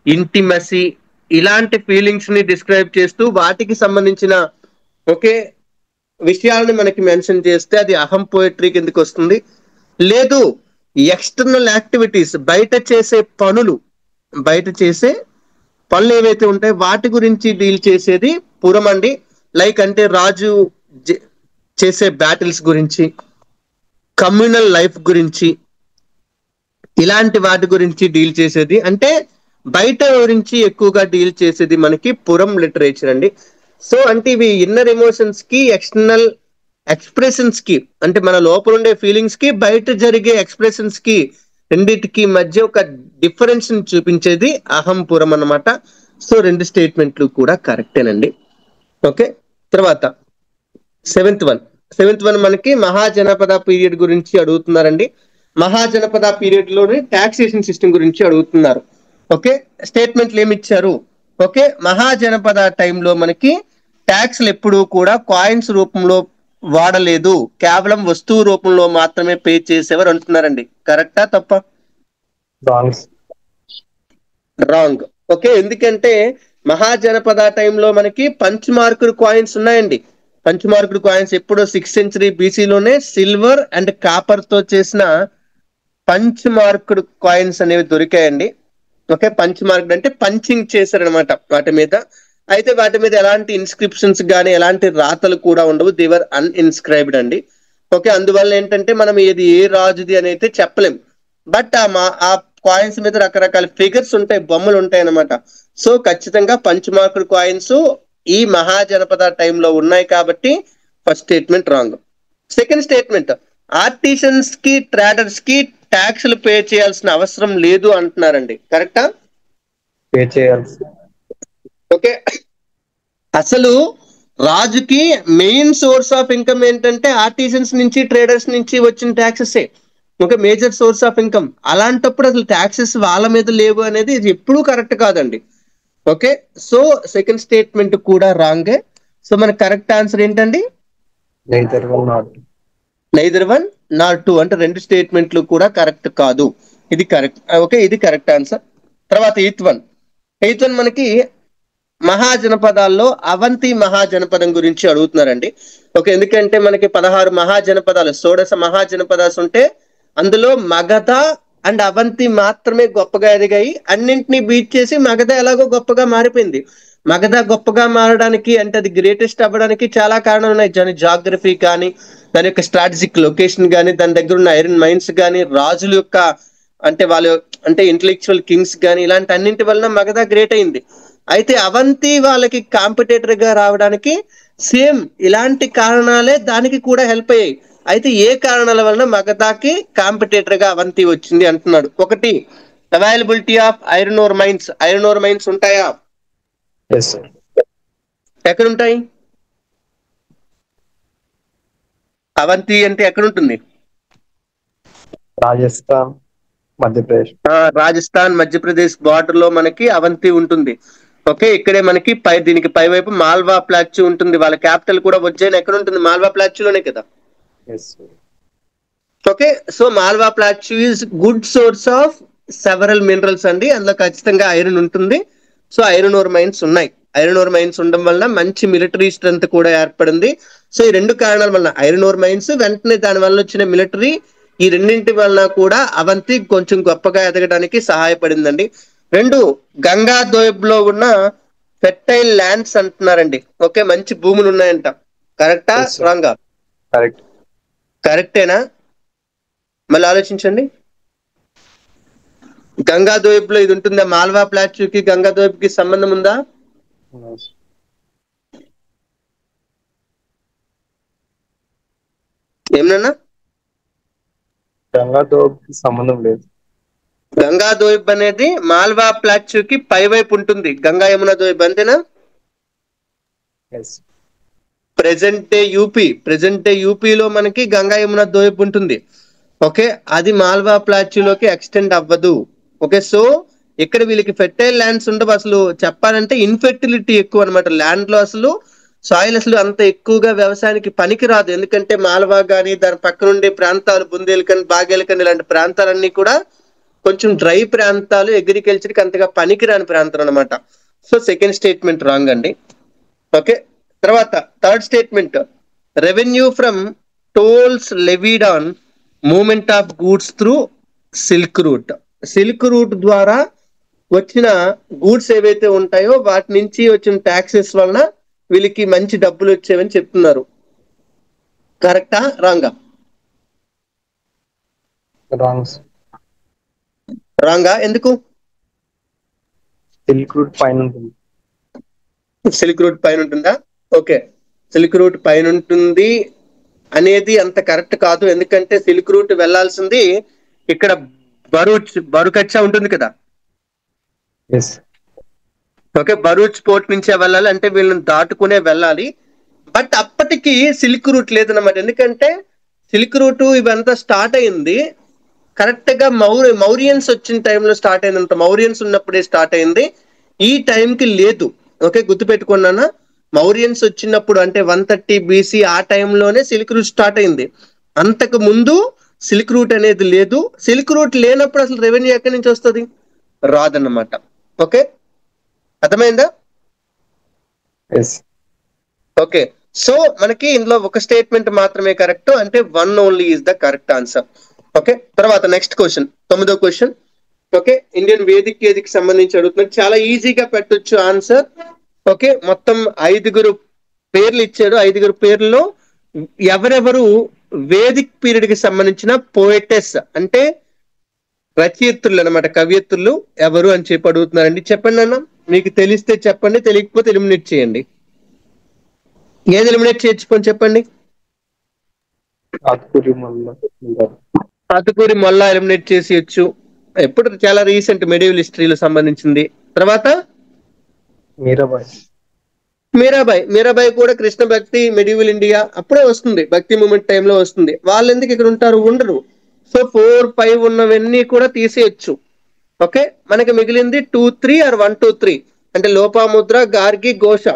ఇంటిమసీ, ఇలాంటి ఫీలింగ్స్ ని డిస్క్రైబ్ చేస్తూ వాటికి సంబంధించిన ఓకే విషయాలను మనకి మెన్షన్ చేస్తే అది అహం పోయిటరీ కిందకి వస్తుంది. లేదు, ఎక్స్టర్నల్ యాక్టివిటీస్, బయట చేసే పనులు ఏవైతే ఉంటాయో వాటి గురించి డీల్ చేసేది పురం అండి. లైక్ అంటే రాజు చేసే బ్యాటిల్స్ గురించి, కమ్యూనల్ లైఫ్ గురించి, ఇలాంటి వాటి గురించి డీల్ చేసేది, అంటే బయట గురించి ఎక్కువగా డీల్ చేసేది మనకి పురం లిటరేచర్ అండి. సో అంటే ఇవి ఇన్నర్ ఎమోషన్స్ కి, ఎక్స్టర్నల్ ఎక్స్ప్రెషన్స్ కి, అంటే మన లోపల ఉండే ఫీలింగ్స్ కి, బయట జరిగే ఎక్స్ప్రెషన్స్ కి, రెండిటికి మధ్య ఒక డిఫరెన్స్ ని చూపించేది అహంపురం అన్నమాట. సో 2 స్టేట్మెంట్లు కూడా కరెక్టేనండి. ఓకే, తర్వాత 7th వన్ మనకి మహాజనపద పీరియడ్ గురించి అడుగుతున్నారండి. మహాజనపద పీరియడ్ లోని టాక్సేషన్ సిస్టమ్ గురించి అడుగుతున్నారు. ఓకే, స్టేట్మెంట్లు ఏమి ఇచ్చారు? ఓకే, మహాజనపద టైంలో మనకి ట్యాక్స్లు ఎప్పుడూ కూడా కాయిన్స్ రూపంలో వాడలేదు, కేవలం వస్తువు రూపంలో మాత్రమే పే చేసేవారు అంటున్నారండి. కరెక్టా తప్ప? Wrong. రాంగ్. ఓకే, ఎందుకంటే మహాజనపద టైంలో మనకి పంచ్ మార్కుడ్ కాయిన్స్ ఉన్నాయండి. పంచ్ మార్కుడ్ కాయిన్స్ ఎప్పుడో 6th century బీసీలోనే సిల్వర్ అండ్ కాపర్ తో చేసిన పంచ్ మార్కుడ్ కాయిన్స్ అనేవి దొరికాయండి. ఓకే, పంచ్ మార్కుడ్ అంటే పంచింగ్ చేశారనమాట వాటి మీద. అయితే వాటి మీద ఎలాంటి ఇన్స్క్రిప్షన్స్ కానీ ఎలాంటి రాతలు కూడా ఉండవు, దేవర్ అన్ఇన్స్క్రైబ్డ్ అండి. ఓకే, అందువల్ల ఏంటంటే మనం ఇది ఏ రాజుది అని అయితే చెప్పలేం. బట్ ఆ కాయిన్స్ మీద రకరకాల ఫిగర్స్ ఉంటాయి, బొమ్మలు ఉంటాయి అన్నమాట. సో ఖచ్చితంగా పంచ్ మార్కుడ్ కాయిన్స్ ఈ మహాజనపద టైంలో ఉన్నాయి కాబట్టి first statement wrong. Second statement, artisans కి, ట్రేడర్స్ కి ట్యాక్స్లు పే చేయాల్సిన అవసరం లేదు అంటున్నారండి. కరెక్టా? Pay చేయాల్సి. ఓకే, అసలు రాజుకి మెయిన్ సోర్స్ ఆఫ్ ఇన్కమ్ ఏంటంటే ఆర్టిజన్స్ నుంచి ట్రేడర్స్ నుంచి వచ్చిన ట్యాక్సెస్ ఒక మేజర్ సోర్స్ ఆఫ్ ఇన్కమ్. అలాంటప్పుడు అసలు ట్యాక్సెస్ వాళ్ళ మీద లేవు అనేది ఇది ఎప్పుడూ కరెక్ట్ కాదండి. ఓకే, సో సెకండ్ స్టేట్మెంట్ కూడా రాంగే. సో మన కరెక్ట్ ఆన్సర్ ఏంటండి? Neither one not neither one not two, అంటే రెండు స్టేట్మెంట్లు కూడా కరెక్ట్ కాదు. ఇది కరెక్ట్. ఓకే, ఇది కరెక్ట్ ఆన్సర్. తర్వాత ఎయిత్ వన్ మనకి మహాజనపదాల్లో అవంతి మహాజనపదం గురించి అడుగుతున్నారండి. ఓకే, ఎందుకంటే మనకి 16 మహాజనపదాలు, షోడశ మహాజనపదాలు ఉంటే అందులో మగధ అండ్ అవంతి మాత్రమే గొప్పగా ఎదిగాయి. అన్నింటినీ బీట్ చేసి మగధ ఎలాగో గొప్పగా మారిపోయింది. మగధ గొప్పగా మారడానికి అంటే అది గ్రేటెస్ట్ అవ్వడానికి చాలా కారణాలు ఉన్నాయి. దాని జాగ్రఫీ కానీ, దాని యొక్క స్ట్రాటజిక్ లొకేషన్ కానీ, దాని దగ్గర ఉన్న ఐరన్ మైన్స్ కానీ, రాజుల యొక్క అంటే వాళ్ళు అంటే ఇంటలెక్చువల్ కింగ్స్ కానీ, ఇలాంటి అన్నింటి వలన మగధ గ్రేట్ అయింది. అయితే అవంతి వాళ్ళకి కాంపిటేటర్ గా రావడానికి సేమ్ ఇలాంటి కారణాలే దానికి కూడా హెల్ప్ అయ్యాయి. అయితే ఏ కారణాల వలన మగధకి కాంపిటేటర్ గా అవంతి వచ్చింది అంటున్నాడు. ఒకటి, availability of iron ore mines. Iron ore mines ఉంటాయా? Yes sir. ఎక్కడ ఉంటాయి? అవంతి అంటే ఎక్కడ ఉంటుంది? రాజస్థాన్, మధ్యప్రదేశ్. రాజస్థాన్ మధ్యప్రదేశ్ బార్డర్ లో మనకి అవంతి ఉంటుంది. ఓకే, ఇక్కడే మనకి దీనికి పై వైపు మాల్వా ప్లాచ్యూ ఉంటుంది. వాళ్ళ క్యాపిటల్ కూడా ఉజ్జయిన్ ఎక్కడ ఉంటుంది? మాల్వా ప్లాచ్యూలోనే కదా. Yes sir. Okay, so Malwa plateau is good source of several minerals అండి. అందులో ఖచ్చితంగా ఐరన్ ఉంటుంది. సో ఐరన్ ఓర్ మైన్స్ ఉన్నాయి. ఐరన్ ఓర్ మైన్స్ ఉండడం వలన మంచి మిలిటరీ స్ట్రెంత్ కూడా ఏర్పడింది. సో ఈ రెండు కారణాల వలన ఐరన్ ఓర్ మైన్స్, వెంటనే దాని వల్ల వచ్చిన మిలిటరీ, ఈ రెండింటి వలన కూడా అవంతి కొంచెం గొప్పగా ఎదగడానికి సహాయపడిందండి. రెండు, గంగా దోయబ్లో ఉన్న ఫెర్టైల్ ల్యాండ్స్ అంటున్నారండి. ఓకే, మంచి భూములు ఉన్నాయంట. కరెక్టా Yes, sir. రాంగా? కరెక్ట్. కరెక్టేనా? మళ్ళీ ఆలోచించండి. గంగా దోయబ్లో ఇది ఉంటుందా? మాల్వా ప్లాచ్యూకి గంగా దోయబ్కి సంబంధం ఉందా? ఏమన్నా? గంగా దోబ్కి సంబంధం లేదు. గంగా దోయబ్ అనేది మాల్వా ప్లాచ్యూకి పై వైపు ఉంటుంది. గంగా యమున దోయబ్ అంతేనా? ఎస్. ప్రెసెంట్ డే యూపీలో మనకి గంగా యమున దోయబ్ ఉంటుంది. ఓకే, అది మాల్వా ప్లాచ్యూలోకి ఎక్స్టెండ్ అవ్వదు. ఓకే, సో ఇక్కడ వీళ్ళకి ఫెర్టైల్ ల్యాండ్స్ ఉండవు. అసలు చెప్పాలంటే ఇన్ఫెర్టిలిటీ ఎక్కువ అనమాట. ల్యాండ్ లో అసలు సాయిల్ అసలు అంత ఎక్కువగా వ్యవసాయానికి పనికి రాదు. ఎందుకంటే మాల్వా కానీ దాని పక్కన ఉండే ప్రాంతాలు, బుందేల్ఖండ్, బాగేల్ఖండ్ ఇలాంటి ప్రాంతాలన్నీ కూడా కొంచెం డ్రై ప్రాంతాలు, అగ్రికల్చర్ కి అంతగా పనికిరాని ప్రాంతాలు అనమాట. సో సెకండ్ స్టేట్మెంట్ రాంగ్ అండి. ఓకే, తర్వాత third statement, revenue from tolls levied on movement of goods through silk route. Silk route ద్వారా వచ్చిన గూడ్స్ ఏవైతే ఉంటాయో వాటి నుంచి వచ్చిన ట్యాక్సెస్ వలన వీళ్ళకి మంచి డబ్బులు వచ్చేవని చెప్తున్నారు. కరెక్టా రాంగా? రాంగ్. రాంగా ఎందుకు? సిల్క్ రూట్ పైన ఉంటుంది. సిల్క్ రూట్ పైన ఉంటుందా? ఓకే, సిల్క్ రూట్ పైన ఉంటుంది అనేది అంత కరెక్ట్ కాదు. ఎందుకంటే సిల్క్ రూట్ వెళ్లాల్సింది ఇక్కడ బరుకచ్చా ఉంటుంది కదా. ఎస్. ఓకే, బరూచ్ పోర్ట్ నుంచే వెళ్ళాలి, అంటే వీళ్ళని దాటుకునే వెళ్ళాలి. బట్ అప్పటికి సిల్క్ రూట్ లేదన్నమాట. ఎందుకంటే సిల్క్ రూట్ ఇవంతా స్టార్ట్ అయింది కరెక్ట్ గా మౌరియన్స్ వచ్చిన టైంలో స్టార్ట్ అయిందంట. మౌరియన్స్ ఉన్నప్పుడే స్టార్ట్ అయింది, ఈ టైంకి లేదు. ఓకే, గుర్తుపెట్టుకున్నానా? మౌరియన్స్ వచ్చినప్పుడు అంటే 130 BC ఆ టైంలోనే సిల్క్ రూట్ స్టార్ట్ అయింది. అంతకు ముందు సిల్క్ రూట్ అనేది లేదు. సిల్క్ రూట్ లేనప్పుడు అసలు రెవెన్యూ ఎక్కడి నుంచి వస్తుంది? రాదన్నమాట. ఓకే, అర్థమైందా? ఎస్. ఓకే, సో మనకి ఇందులో ఒక స్టేట్మెంట్ మాత్రమే కరెక్ట్, అంటే 1 only is the correct answer. Okay, తర్వాత నెక్స్ట్ క్వశ్చన్, 9వ క్వశ్చన్. ఓకే, ఇండియన్ వేదిక్ సంబంధించి అడుగుతున్నారు. చాలా ఈజీగా పెట్టొచ్చు ఆన్సర్. ఓకే, మొత్తం 5 పేర్లు ఇచ్చాడు. 5 పేర్లలో ఎవరెవరు వేదిక్ పీరియడ్ కి సంబంధించిన పోయటెస్ అంటే రచయిత్రులు అనమాట, కవియత్రులు ఎవరు అని చెప్పి అడుగుతున్నారండి. చెప్పండి అన్న, మీకు తెలిస్తే చెప్పండి, తెలియకపోతే ఎలిమినేట్ చేయండి. ఏది ఎలిమినేట్ చేయొచ్చు చెప్పండి. ఆతుకూరి మొల్లా ఎలిమినేట్ చేసేయచ్చు. ఎప్పుడు చాలా రీసెంట్ మెడివల్ హిస్టరీలో సంబంధించింది. తర్వాత మీరాబాయి. మీరాబాయి కూడా కృష్ణ భక్తి మెడివల్ ఇండియా అప్పుడే వస్తుంది, భక్తి మూమెంట్ టైంలో వస్తుంది. వాళ్ళు ఎందుకు ఇక్కడ ఉంటారు? ఉండరు. సో 4, 5 ఉన్నవన్నీ కూడా తీసేయచ్చు. ఓకే, మనకి మిగిలింది 2, 3 ఆర్ 1, 2, 3 అంటే లోపాముద్ర, గార్గి, ఘోష.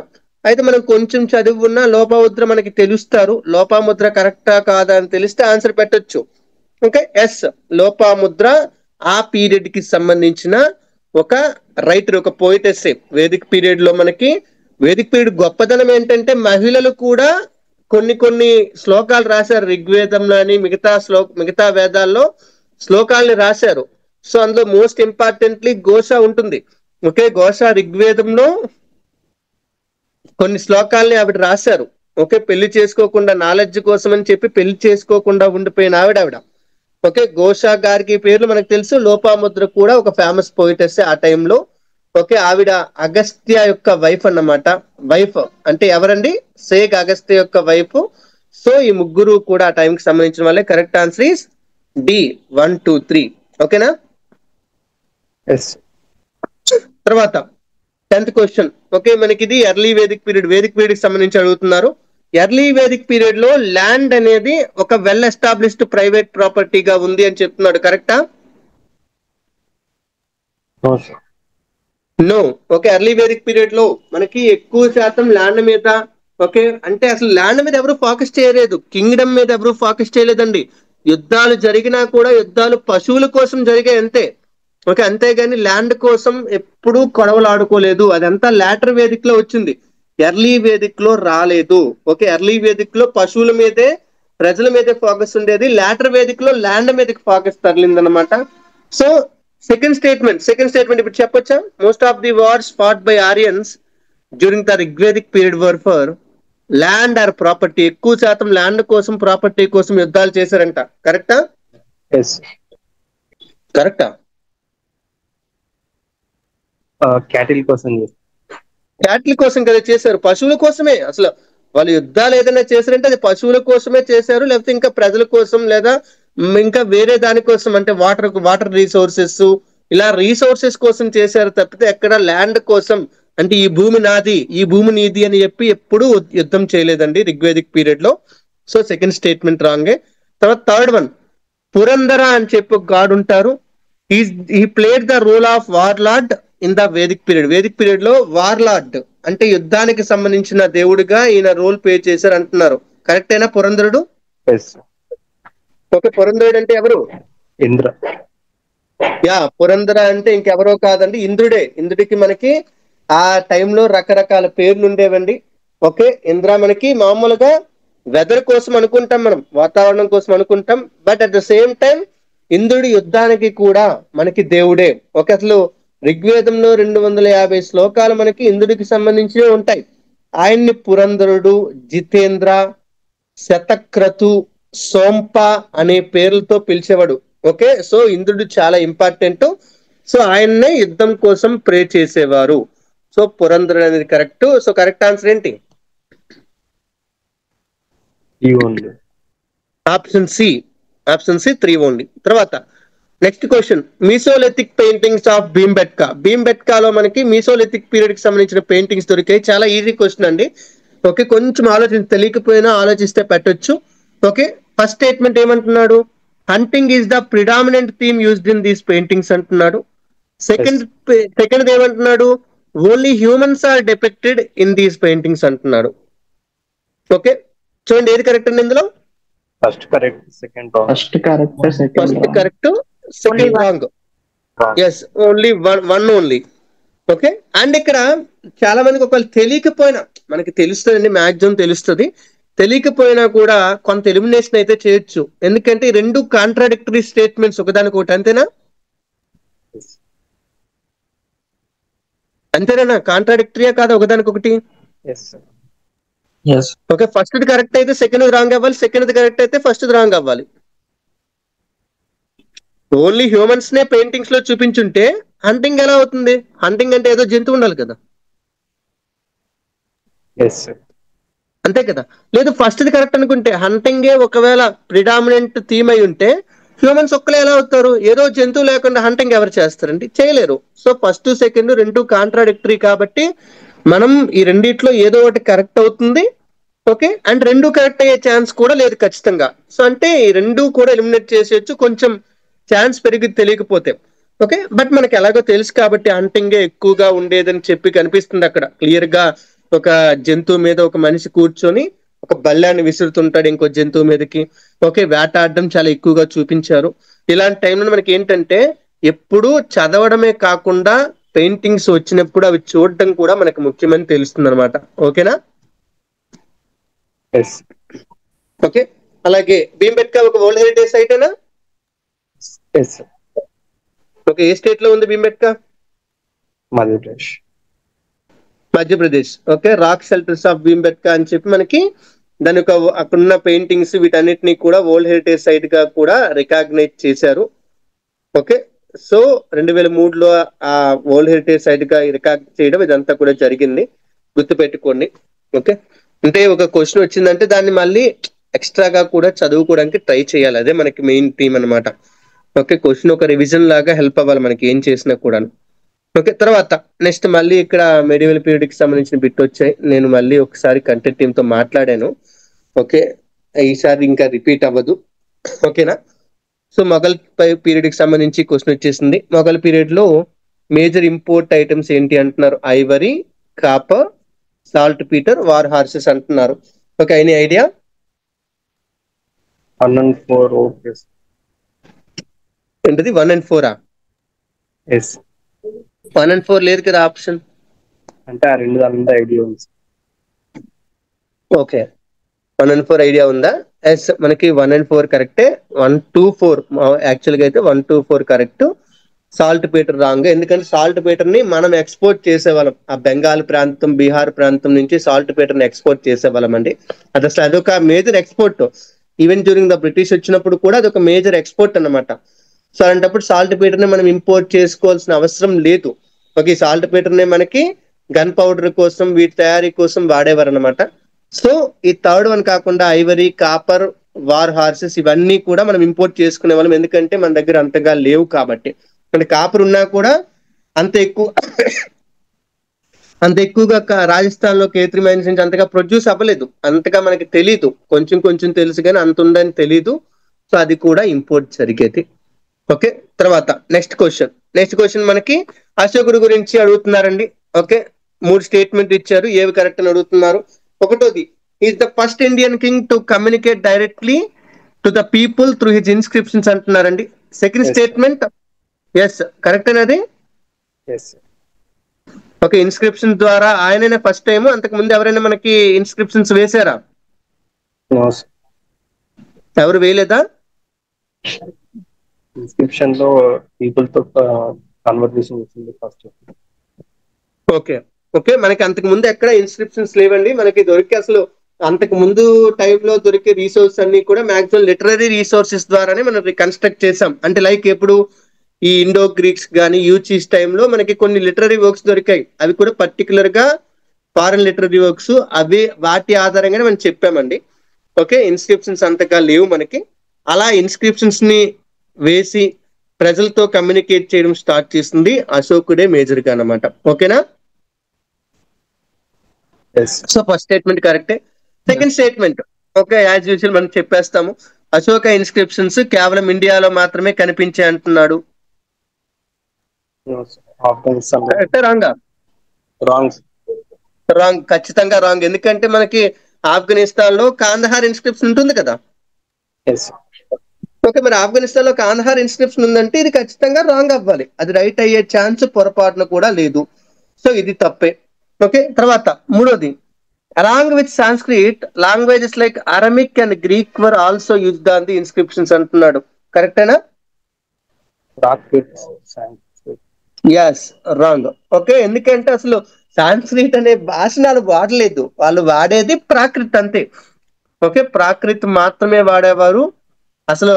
అయితే మనం కొంచెం చదివి ఉన్న లోపాముద్ర మనకి తెలుస్తారు. లోపాముద్ర కరెక్టా కాదా అని తెలిస్తే ఆన్సర్ పెట్టొచ్చు. ఓకే, ఎస్, లోపాముద్ర ఆ పీరియడ్ కి సంబంధించిన ఒక రైటర్, ఒక పోయిటెస్సే. వేదిక్ పీరియడ్ లో మనకి వేదిక్ పీరియడ్ గొప్పదనం ఏంటంటే మహిళలు కూడా కొన్ని శ్లోకాలు రాశారు. ఋగ్వేదంలో అని మిగతా వేదాల్లో శ్లోకాలని రాశారు. సో అందులో మోస్ట్ ఇంపార్టెంట్లీ ఘోష ఉంటుంది. ఓకే, ఘోష ఋగ్వేదంలో కొన్ని శ్లోకాలని ఆవిడ రాశారు. ఓకే, పెళ్లి చేసుకోకుండా నాలెడ్జ్ కోసం అని చెప్పి పెళ్లి చేసుకోకుండా ఉండిపోయిన ఆవిడ. ఓకే, ఘోష గారికి పేర్లు మనకు తెలుసు. లోపాముద్ర కూడా ఒక ఫేమస్ పోయిటెస్ ఆ టైంలో. ఓకే, ఆవిడ అగస్త్య యొక్క వైఫ్ అన్నమాట. వైఫ్ అంటే ఎవరండి? సేగ్ అగస్త్య యొక్క వైఫ్. సో ఈ ముగ్గురు కూడా ఆ టైంకి సంబంధించిన వాళ్ళే. Correct answer is D, 1, 2, 3. ఓకేనా? ఎస్. తర్వాత 10th క్వశ్చన్. ఓకే, మనకి ఇది early Vedic period, Vedic period కి సంబంధించి అడుగుతున్నారు. ఎర్లీ వేదిక్ పీరియడ్ లో ల్యాండ్ అనేది ఒక వెల్ ఎస్టాబ్లిష్డ్ ప్రైవేట్ ప్రాపర్టీగా ఉంది అని చెప్తున్నాడు. కరెక్టా? No sir. No. Okay, early Vedic period లో మనకి ఎక్కువ శాతం ల్యాండ్ మీద, ఓకే, అంటే అసలు ల్యాండ్ మీద ఎవరు ఫోకస్ చేయలేదు, కింగ్డమ్ మీద ఎవరు ఫోకస్ చేయలేదండి. యుద్ధాలు జరిగినా కూడా యుద్ధాలు పశువుల కోసం జరిగాయి అంతే. ఓకే, అంతేగాని ల్యాండ్ కోసం ఎప్పుడూ కొడవలు ఆడుకోలేదు. అదంతా లాటర్ వేదిక్ లో వచ్చింది, ఎర్లీ వేదిక్ లో రాలేదు. ఓకే, ఎర్లీ వేదిక్ లో పశువుల మీదే, ప్రజల మీదే ఫోకస్ ఉండేది. లాటర్ వేదిక్ లో ల్యాండ్ మీదకి ఫోకస్ తరలిందనమాట. సో సెకండ్ స్టేట్మెంట్ ఇప్పుడు చెప్పొచ్చా? Most of the wars fought by Aryans during the Rigvedic period were for land or property. ఎక్కువ శాతం ల్యాండ్ కోసం, ప్రాపర్టీ కోసం యుద్ధాలు చేశారంట. కరెక్టా? ఎస్. కరెక్టా? క్యాటిల్ కోసం క్యాటిల్ కోసం కదా చేశారు, పశువుల కోసమే. అసలు వాళ్ళు యుద్ధాలు ఏదైనా చేశారంటే అది పశువుల కోసమే చేశారు, లేకపోతే ఇంకా ప్రజల కోసం, లేదా ఇంకా వేరే దానికోసం, అంటే వాటర్ రీసోర్సెస్, ఇలా రీసోర్సెస్ కోసం చేశారు తప్పితే ఎక్కడ ల్యాండ్ కోసం, అంటే ఈ భూమి నాది, ఈ భూమి నీది అని చెప్పి ఎప్పుడు యుద్ధం చేయలేదండి రిగ్వేదిక్ పీరియడ్ లో. సో సెకండ్ స్టేట్మెంట్ రాంగే. తర్వాత థర్డ్ వన్, పురందర అని చెప్పి ఒక గాడ్ ఉంటారు. He played the role of warlord in the Vedic period. Vedic period లో వార్లార్డ్ అంటే యుద్ధానికి సంబంధించిన దేవుడిగా ఈయన రోల్ ప్లే చేశారు అంటున్నారు. కరెక్టేనా పురంధరుడు? ఎస్. ఓకే, పురంధరుడు అంటే ఎవరు? ఇంద్ర. యా, పురంధర అంటే ఇంకెవరో కాదండి, ఇంద్రుడే. ఇంద్రుడికి మనకి ఆ టైంలో రకరకాల పేర్లు ఉండేవండి. ఓకే, ఇంద్ర మనకి మామూలుగా వెదర్ కోసం అనుకుంటాం, మనం వాతావరణం కోసం అనుకుంటాం, but at the same time ఇంద్రుడి యుద్ధానికి కూడా మనకి దేవుడే. ఓకే, అసలు ఋగ్వేదంలో 250 శ్లోకాలు మనకి ఇంద్రుడికి సంబంధించినవి ఉంటాయి. ఆయన్ని పురంధరుడు, జితేంద్ర, శతక్రతు, సోంప అనే పేర్లతో పిలిచేవాడు. ఓకే, సో ఇంద్రుడు చాలా ఇంపార్టెంట్. సో ఆయన్నే యుద్ధం కోసం ప్రే చేసేవారు. సో పురంధరుడు అనేది కరెక్ట్. సో కరెక్ట్ ఆన్సర్ ఏంటి? Option C, 3 only. తర్వాత next question, Mesolithic paintings of Bhimbetka. భీంబెట్కాలో మనకి మీసోలిథిక్ పీరియడ్ కి సంబంధించిన పెయింటింగ్స్ దొరికాయి. చాలా ఈజీ క్వశ్చన్ అండి. ఓకే, కొంచెం తెలియకపోయినా ఆలోచిస్తే పెట్టొచ్చు. ఓకే, ఫస్ట్ స్టేట్మెంట్ ఏమంటున్నాడు? Hunting is the predominant theme used in these paintings అంటున్నాడు. సెకండ్ ఏమంటున్నాడు? Only humans are depicted in these paintings అంటున్నాడు. ఓకే, చూడండి ఏది కరెక్ట్ అండి ఇందులో? First correct, second wrong. First correct, second wrong. Yes, only one only. Okay, and ఇక్కడ చాలా మందికి ఒకవేళ తెలియకపోయినా, మనకి తెలుస్తుందండి, మ్యాక్సిమం తెలుస్తుంది, తెలియకపోయినా కూడా కొంత ఎలిమినేషన్ అయితే చేయొచ్చు. ఎందుకంటే ఈ రెండు కాంట్రాడిక్టరీ స్టేట్మెంట్స్ ఒకదానికొకటి. అంతేనా? కాంట్రాడిక్టరీయా కాదా ఒకదానికొకటి? ఓకే, ఫస్ట్ కరెక్ట్ అయితే సెకండ్ రాంగ్ అవ్వాలి, సెకండ్ కరెక్ట్ అయితే ఫస్ట్ రాంగ్ అవ్వాలి. ఓన్లీ హ్యూమన్స్ నే పెయింటింగ్స్ లో చూపించుంటే హంటింగ్ ఎలా అవుతుంది? హంటింగ్ అంటే ఏదో జంతువు ఉండాలి కదా, అంతే కదా? లేదు, ఫస్ట్ కరెక్ట్ అనుకుంటే హంటింగే ఒకవేళ ప్రిడామినెంట్ థీమ్ అయి ఉంటే హ్యూమన్స్ ఒక్కలే ఎలా అవుతారు? ఏదో జంతువు లేకుండా హంటింగ్ ఎవరు చేస్తారండి? చేయలేరు. సో ఫస్ట్ సెకండ్ రెండు కాంట్రాడిక్టరీ కాబట్టి మనం ఈ రెండిట్లో ఏదో ఒకటి కరెక్ట్ అవుతుంది. ఓకే, అండ్ రెండు కరెక్ట్ అయ్యే ఛాన్స్ కూడా లేదు ఖచ్చితంగా. సో అంటే ఈ రెండు కూడా ఎలిమినేట్ చేసేయచ్చు కొంచెం ఛాన్స్ పెరిగి తెలియకపోతే. ఓకే, బట్ మనకి ఎలాగో తెలుసు కాబట్టి హంటింగే ఎక్కువగా ఉండేదని చెప్పి కనిపిస్తుంది అక్కడ క్లియర్ గా. ఒక జంతువు మీద ఒక మనిషి కూర్చొని ఒక బల్లాన్ని విసురుతుంటాడు ఇంకో జంతువు మీదకి. ఓకే, వేటాడడం చాలా ఎక్కువగా చూపించారు. ఇలాంటి టైంలో మనకి ఏంటంటే ఎప్పుడు చదవడమే కాకుండా పెయింటింగ్స్ వచ్చినప్పుడు అవి చూడడం కూడా మనకు ముఖ్యమని తెలుస్తుంది అనమాట. ఓకేనా? ఎస్. ఓకే, అలాగే భీంబెట్కా ఒక వరల్డ్ హెరిటేజ్ సైటేనా? ఎస్. ఓకే, ఏ స్టేట్ లో ఉంది Bhimbetka? Madhya Pradesh. Madhya Pradesh. Okay, rock shelters of Bhimbetka అని చెప్పి మనకి దాని యొక్క అక్కడున్న పెయింటింగ్స్ వీటన్నిటిని కూడా వరల్డ్ హెరిటేజ్ సైట్ గా కూడా రికాగ్నైజ్ చేశారు. ఓకే, సో 2003లో ఆ వరల్డ్ హెరిటేజ్ సైట్ గా రికార్డ్ చేయడం ఇదంతా కూడా జరిగింది, గుర్తుపెట్టుకోండి. ఓకే, అంటే ఒక క్వశ్చన్ వచ్చిందంటే దాన్ని మళ్ళీ ఎక్స్ట్రాగా కూడా చదువుకోవడానికి ట్రై చేయాలి, అదే మనకి మెయిన్ థీమ్ అనమాట. ఓకే, క్వశ్చన్ ఒక రివిజన్ లాగా హెల్ప్ అవ్వాలి మనకి ఏం చేసినా కూడా. ఓకే, తర్వాత నెక్స్ట్ మళ్ళీ ఇక్కడ మెడివల్ పీరియడ్ కి సంబంధించిన బిట్ వచ్చాయి. నేను మళ్ళీ ఒకసారి కంటెంట్ టీమ్ తో మాట్లాడాను. ఓకే, ఈసారి ఇంకా రిపీట్ అవ్వదు. ఓకేనా? సో మొఘల్ పీరియడ్ కి సంబంధించి క్వశ్చన్ వచ్చేసింది. మొఘల్ పీరియడ్ లో మేజర్ ఇంపోర్ట్ ఐటమ్స్ ఏంటి అంటున్నారు? Ivory, copper, saltpetre, war horses అంటున్నారు. Okay, any idea? 1 and 4 okay. ఏంటది 1 and 4? ఎస్. 1 and 4 లేదు కదా ఆప్షన్. అంటే ఆ రెండు అంతా ఐడియా ఉంది. ఓకే, 1 and 4 ఐడియా ఉందా? ఎస్, మనకి 1 and 4 కరెక్టే. 1 to 4 యాక్చువల్గా అయితే 1 to 4 correct. Salt Peter wrong, ఎందుకంటే సాల్ట్ పీటర్ ని మనం ఎక్స్పోర్ట్ చేసేవాళ్ళం. ఆ బెంగాల్ ప్రాంతం, బీహార్ ప్రాంతం నుంచి సాల్ట్ పీటర్ ని ఎక్స్పోర్ట్ చేసేవాళ్ళం అండి. అది అసలు అదొక major export. Even during the British వచ్చినప్పుడు కూడా అదొక మేజర్ ఎక్స్పోర్ట్ అన్నమాట. సో అలాంటప్పుడు సాల్ట్ పీటర్ ని మనం ఇంపోర్ట్ చేసుకోవాల్సిన అవసరం లేదు. ఓకే, సాల్ట్ పీటర్ ని మనకి గన్ పౌడర్ కోసం వీటి తయారీ కోసం వాడేవారు అనమాట. సో ఈ థర్డ్ వన్ కాకుండా ఐవరీ, కాపర్, వార్ హార్సెస్ ఇవన్నీ కూడా మనం ఇంపోర్ట్ చేసుకునే వాళ్ళం, ఎందుకంటే మన దగ్గర అంతగా లేవు కాబట్టి. అంటే కాపర్ ఉన్నా కూడా అంత ఎక్కువగా రాజస్థాన్ లో కేత్రి మైన్స్ నుంచి అంతగా ప్రొడ్యూస్ అవ్వలేదు, అంతగా మనకి తెలీదు. కొంచెం కొంచెం తెలుసు కానీ అంత ఉందని తెలీదు. సో అది కూడా ఇంపోర్ట్ జరిగేది. ఓకే, తర్వాత నెక్స్ట్ క్వశ్చన్ మనకి అశోకుడు గురించి అడుగుతున్నారండి. ఓకే, 3 స్టేట్మెంట్ ఇచ్చారు, ఏవి కరెక్ట్ అని అడుగుతున్నారు. ఒకటోది, is the first Indian king to communicate directly to the people through his inscriptions అంటున్నారండి. సెకండ్ స్టేట్మెంట్ ఎస్ కరెక్ట్ అనేది. ఎస్. ఓకే, ఇన్స్క్రిప్షన్ ద్వారా ఆయననే ఫస్ట్ టైం, అంతకు ముందు ఎవరైనా మనకి ఇన్స్క్రిప్షన్స్ వేశారా? నో. ఎవరు వేయలేదా? ఇన్స్క్రిప్షన్ లో పీపుల్ తో కన్వర్సేషన్ వచ్చింది ఫస్ట్. ఓకే, ఓకే, మనకి అంతకు ముందు ఎక్కడ ఇన్స్క్రిప్షన్స్ లేవండి. మనకి దొరికే అసలు అంతకు ముందు టైంలో దొరికే రీసోర్స్ అన్ని కూడా మాక్సిమం లిటరరీ రీసోర్సెస్ ద్వారానే మనం రికన్స్ట్రక్ట్ చేసాం. అంటే లైక్ ఎప్పుడు ఈ ఇండో గ్రీక్స్ కానీ యూచీస్ టైంలో మనకి కొన్ని లిటరరీ వర్క్స్ దొరికాయి, అవి కూడా పర్టికులర్ గా ఫారెన్ లిటరరీ వర్క్స్, అవి వాటి ఆధారంగానే మనం చెప్పామండి. ఓకే, ఇన్స్క్రిప్షన్స్ అంతగా లేవు మనకి. అలా ఇన్స్క్రిప్షన్స్ ని వేసి ప్రజలతో కమ్యూనికేట్ చేయడం స్టార్ట్ చేసింది అశోకుడే మేజర్ గా అన్నమాట. ఓకేనా? సో ఫస్ట్ స్టేట్మెంట్ కరెక్టే. Second statement okay, as usual మనం చెప్పేస్తాము. అశోక ఇన్స్క్రిప్షన్స్ కేవలం ఇండియాలో మాత్రమే కనిపించే అంటున్నాడు. కరెక్టే రాంగా? రాంగ్, ఖచ్చితంగా రాంగ్. ఎందుకంటే మనకి ఆఫ్ఘనిస్తాన్ లో కాందహార్ ఇన్స్క్రిప్షన్ ఉంటుంది కదా. ఓకే, మరి ఆఫ్ఘనిస్తాన్ లో కాందహార్ ఇన్స్క్రిప్షన్ ఉందంటే ఇది ఖచ్చితంగా రాంగ్ అవ్వాలి, అది రైట్ అయ్యే ఛాన్స్ పొరపాటున కూడా లేదు. సో ఇది తప్పే. ఓకే, తర్వాత మూడోది, along with Sanskrit, languages like Aramaic and Greek were also used on the inscriptions అంటున్నాడు. కరెక్టేనా? Yes, wrong. ఓకే, ఎందుకంటే అసలు సాంస్క్రిట్ అనే భాషను వాళ్ళు వాడలేదు, వాళ్ళు వాడేది ప్రాకృత్ అంతే. ఓకే, ప్రాకృత్ మాత్రమే వాడేవారు. అసలు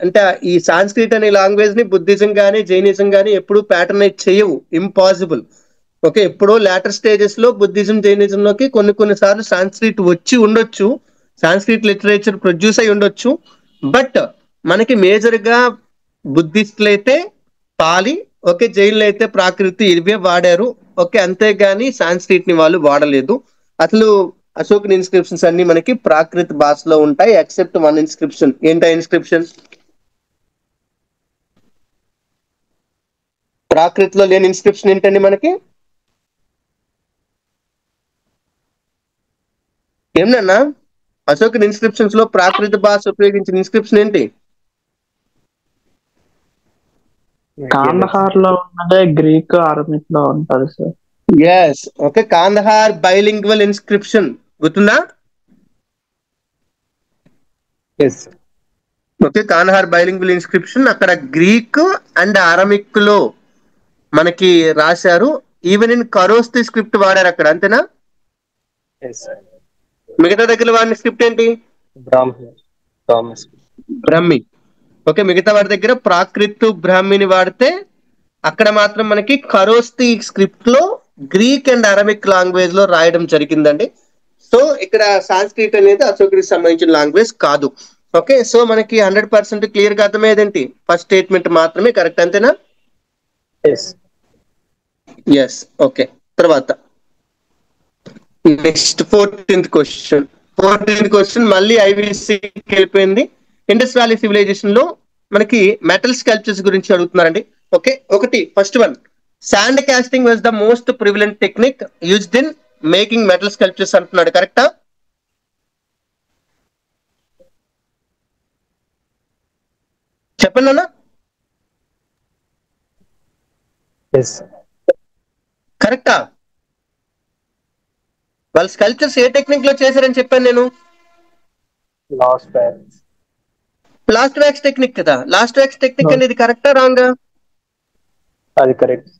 అంటే ఈ సాంస్క్రిట్ అనే లాంగ్వేజ్ ని బుద్ధిజం కానీ జైనిజం కానీ ఎప్పుడు ప్యాటర్నైజ్ చేయవు, ఇంపాసిబుల్. ఓకే, ఎప్పుడో లేటర్ స్టేజెస్ లో బుద్ధిజం జైనిజంలోకి కొన్నిసార్లు సాంస్క్రిట్ వచ్చి ఉండొచ్చు, సాంస్క్రిట్ లిటరేచర్ ప్రొడ్యూస్ అయి ఉండొచ్చు. బట్ మనకి మేజర్ గా బుద్ధిస్టులు అయితే పాలి, ఓకే, జైల్లో అయితే ప్రాకృతి ఇవే వాడారు. ఓకే, అంతేగాని సాంస్క్రిట్ ని వాళ్ళు వాడలేదు. అసలు అశోక్ ఇన్స్క్రిప్షన్స్ అన్ని మనకి ప్రాకృత భాషలో ఉంటాయి, ఎక్సెప్ట్ వన్ ఇన్స్క్రిప్షన్. ఏంటా ఇన్స్క్రిప్షన్? ప్రాకృతిలో లేని ఇన్స్క్రిప్షన్ ఏంటండి మనకి? ఏమన్నా అశోక్ ఇన్స్క్రిప్షన్స్ లో ప్రాకృత భాష ఉపయోగించిన ఇన్స్క్రిప్షన్ ఏంటి? కాందహార్ లో ఉన్నదే గ్రీక్ అరమిక్ లో ఉంటది sir. Yes, okay, Kandahar bilingual inscription గుర్తుందా? Yes. Okay, Kandahar bilingual inscription అక్కడ గ్రీక్ అండ్ అరమిక్ లో మనకి రాశారు. ఈవెన్ ఇన్ కరోస్తి స్క్రిప్ట్ వాడారు అక్కడ, అంతేనా? ఎస్. మిగతా దగ్గర వాడిన స్క్రిప్ట్ ఏంటి? బ్రాహ్మణ థామస్. బ్రహ్మి. ఓకే, మిగతా వాడి దగ్గర ప్రాకృత్ బ్రాహ్మిని వాడితే అక్కడ మాత్రం మనకి ఖరోస్తి స్క్రిప్ట్ లో గ్రీక్ అండ్ అరబిక్ లాంగ్వేజ్ లో రాయడం జరిగిందండి. సో ఇక్కడ సాంస్క్రిట్ అనేది అశోకుడికి సంబంధించిన లాంగ్వేజ్ కాదు. ఓకే, సో మనకి 100% క్లియర్ గా అర్థమయ్యేదేంటి? ఫస్ట్ స్టేట్మెంట్ మాత్రమే కరెక్ట్, అంతేనా? ఎస్. ఎస్. ఓకే, తర్వాత నెక్స్ట్ 14th క్వశ్చన్ మళ్ళీ ఐవీసీకి వెళ్ళిపోయింది. ఇండస్ వ్యాలీ సివిలైజేషన్ లో మనకి మెటల్ స్కల్ప్చర్స్ గురించి అడుగుతున్నారండి. ఓకే, ఒకటి first one, sand casting was the most prevalent technique used in making metal sculptures అంటున్నాడు, కరెక్టా? చెప్పండి అన్న. ఎస్. కరెక్టా? వాళ్ళ స్కల్ప్చర్స్ ఏ టెక్నిక్ లో చేశారని చెప్పాను నేను? Last batch. Lost wax technique కదా. లాస్ట్ వ్యాక్స్ టెక్నిక్ అనేది కరెక్టా రాంగా? అది కరెక్ట్.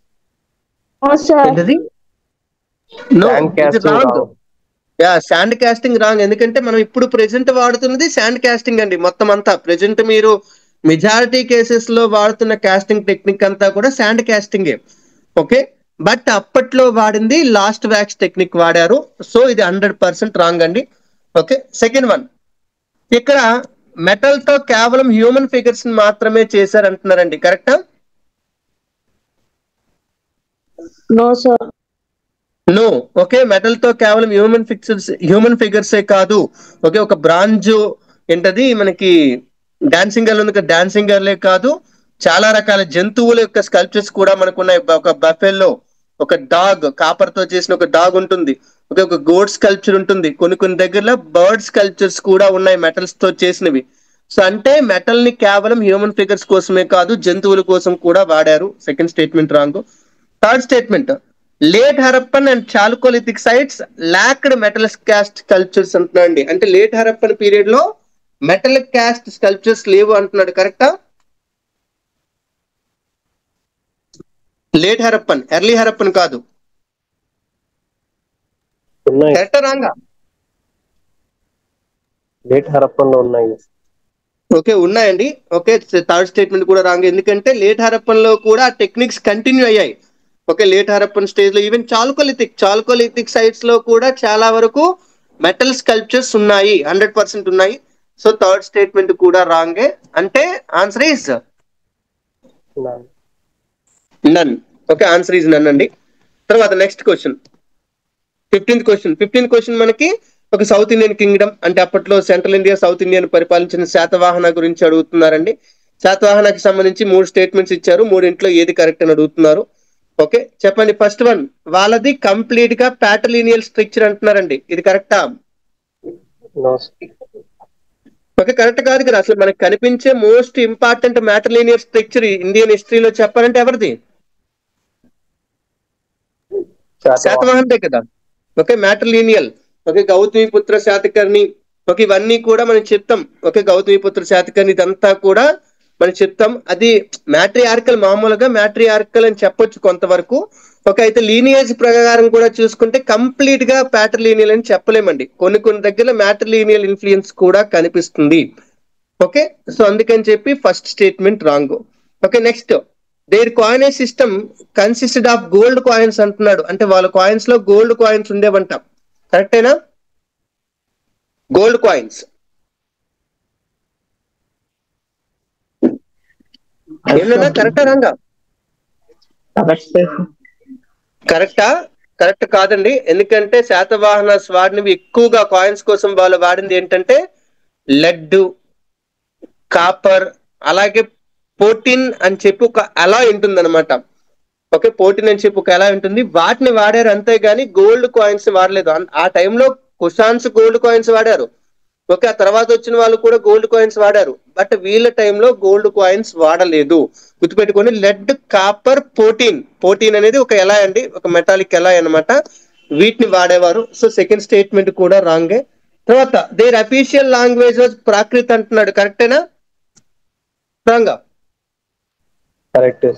ఏంటది? నో, Sand ఇది casting wrong. wrong. Yeah, sand casting wrong. ఎందుకంటే మనం ఇప్పుడు ప్రెసెంట్ వాడుతున్నది శాండ్ కాస్టింగ్ అండి. మొత్తం అంతా ప్రెసెంట్ మీరు మెజారిటీ కేసెస్ లో వాడుతున్న కాస్టింగ్ టెక్నిక్ అంతా కూడా శాండ్ కాస్టింగే. ఓకే, బట్ అప్పట్లో వాడింది లాస్ట్ వ్యాక్స్ టెక్నిక్ వాడారు. సో ఇది 100% రాంగ్ అండి. ఓకే, సెకండ్ వన్, ఇక్కడ మెటల్ తో కేవలం హ్యూమన్ ఫిగర్స్ మాత్రమే చేశారు అంటున్నారండి, కరెక్టా? No sir. No. Okay, metal తో కేవలం హ్యూమన్ ఫిగర్సే కాదు. ఓకే, ఒక బ్రాంజ్ ఏంటది మనకి డాన్సింగ్ గర్ల్ ఉంది కదా, డాన్సింగ్ గర్లే కాదు, చాలా రకాల జంతువుల యొక్క స్కల్ప్చర్స్ కూడా మనకు ఉన్నాయి. ఒక బఫెల్లో ఒక డాగ్, కాపర్ తో చేసిన ఒక డాగ్ ఉంటుంది. ఓకే, ఒక గోడ్ స్కల్ప్చర్ ఉంటుంది. కొన్ని కొన్ని దగ్గరలో బర్డ్ స్కల్ప్చర్స్ కూడా ఉన్నాయి మెటల్స్ తో చేసినవి. సో అంటే మెటల్ ని కేవలం హ్యూమన్ ఫిగర్స్ కోసమే కాదు, జంతువుల కోసం కూడా వాడారు. Second statement wrong. Third statement, late Harappan and chalcolithic sites lacked metal cast sculptures అంటున్నాడు అండి. అంటే లేట్ హరప్పన్ పీరియడ్ లో మెటల్ క్యాస్ట్ స్కల్ప్చర్స్ లేవు అంటున్నాడు, కరెక్టా? లేట్ హరప్పన్, ఎర్లీ హరప్పన్ కాదు. ఉన్నాయి. కరెక్టా రాంగా? లేట్ హరప్పన్లో ఉన్నాయి. ఓకే, ఉన్నాయండి. ఓకే, థర్డ్ స్టేట్మెంట్ కూడా రాంగ్. ఎందుకంటే లేట్ హరప్పన్ లో కూడా టెక్నిక్స్ కంటిన్యూ అయ్యాయి. ఓకే, లేట్ హరప్పన్ స్టేజ్ లో ఈవెన్ చాల్కోలిథిక్ సైట్స్ లో కూడా చాలా వరకు మెటల్ స్కల్ప్చర్స్ ఉన్నాయి, 100% ఉన్నాయి. సో థర్డ్ స్టేట్మెంట్ కూడా రాంగే. అంటే answer is none. Okay, answer is none అండి. తర్వాత నెక్స్ట్ క్వశ్చన్, 15th క్వశ్చన్ మనకి ఒక సౌత్ ఇండియన్ కింగ్డమ్, అంటే అప్పట్లో సెంట్రల్ ఇండియా సౌత్ ఇండియాను పరిపాలించిన శాతవాహన గురించి అడుగుతున్నారండి. శాతవాహనకి సంబంధించి 3 స్టేట్మెంట్స్ ఇచ్చారు. 3 ఏది కరెక్ట్ అని అడుగుతున్నారు. ఓకే, చెప్పండి. ఫస్ట్ వన్, వాళ్ళది కంప్లీట్ గా ప్యాటర్లీనియల్ స్ట్రక్చర్ అంటున్నారండి. ఇది కరెక్టా? ఓకే, కరెక్ట్ కాదు కదా. అసలు మనకు కనిపించే most important matrilinear structure Indian హిస్టరీలో చెప్పాలంటే ఎవరిది? శాతవాహనదే కదా. Okay, matrilineal. Okay, Gautamiputra Satakarni. Okay, ఇవన్నీ కూడా మనం చెప్తాం. ఓకే, గౌతమిపుత్ర శాతకర్ణి ఇదంతా కూడా మనం చెప్తాం. అది మ్యాట్రియార్కల్, మామూలుగా మ్యాట్రియార్కల్ అని చెప్పొచ్చు కొంతవరకు. ఓకే, అయితే లీనియేజ్ ప్రకారం కూడా చూసుకుంటే కంప్లీట్ గా ప్యాటర్లీనియల్ అని చెప్పలేమండి. కొన్ని కొన్ని దగ్గర మ్యాటర్లీనియల్ ఇన్ఫ్లుయెన్స్ కూడా కనిపిస్తుంది. ఓకే, సో అందుకని చెప్పి first statement wrong. Okay, next, there coinage system consisted of gold coins అంటున్నాడు. అంటే వాళ్ళ కాయిన్స్ లో గోల్డ్ కాయిన్స్ ఉండేవంట, కరెక్టేనా? గోల్డ్ కాయిన్స్ ఏమన్నా కరెక్టా రాంగా? కరెక్టే కరెక్టా? కరెక్ట్ కాదండి. ఎందుకంటే శాతవాహనాస్ వాడినవి ఎక్కువగా కాయిన్స్ కోసం వాళ్ళు వాడింది ఏంటంటే లెడ్, కాపర్, అలాగే పోర్టిన్ అని చెప్పి ఒక అలాయ్ ఉంటుంది అనమాట. ఓకే, పోర్టిన్ అని చెప్పి ఒక అలాయ్ ఉంటుంది, వాటిని వాడారు అంతేగాని గోల్డ్ కాయిన్స్ వాడలేదు. ఆ టైంలో కుషాన్స్ గోల్డ్ కాయిన్స్ వాడారు. ఓకే, ఆ తర్వాత వచ్చిన వాళ్ళు కూడా గోల్డ్ కాయిన్స్ వాడారు, బట్ వీళ్ళ టైంలో గోల్డ్ కాయిన్స్ వాడలేదు. గుర్తుపెట్టుకోండి, లెడ్, కాపర్, పోర్టిన్ అనేది ఒక ఎలాయ్ అండి, ఒక మెటాలిక్ ఎలాయ్ అనమాట. వీటిని వాడేవారు. సో సెకండ్ స్టేట్మెంట్ కూడా రాంగే. తర్వాత there official language was Prakrit అంటున్నాడు, కరెక్టేనా రాంగా? కరెక్ట్.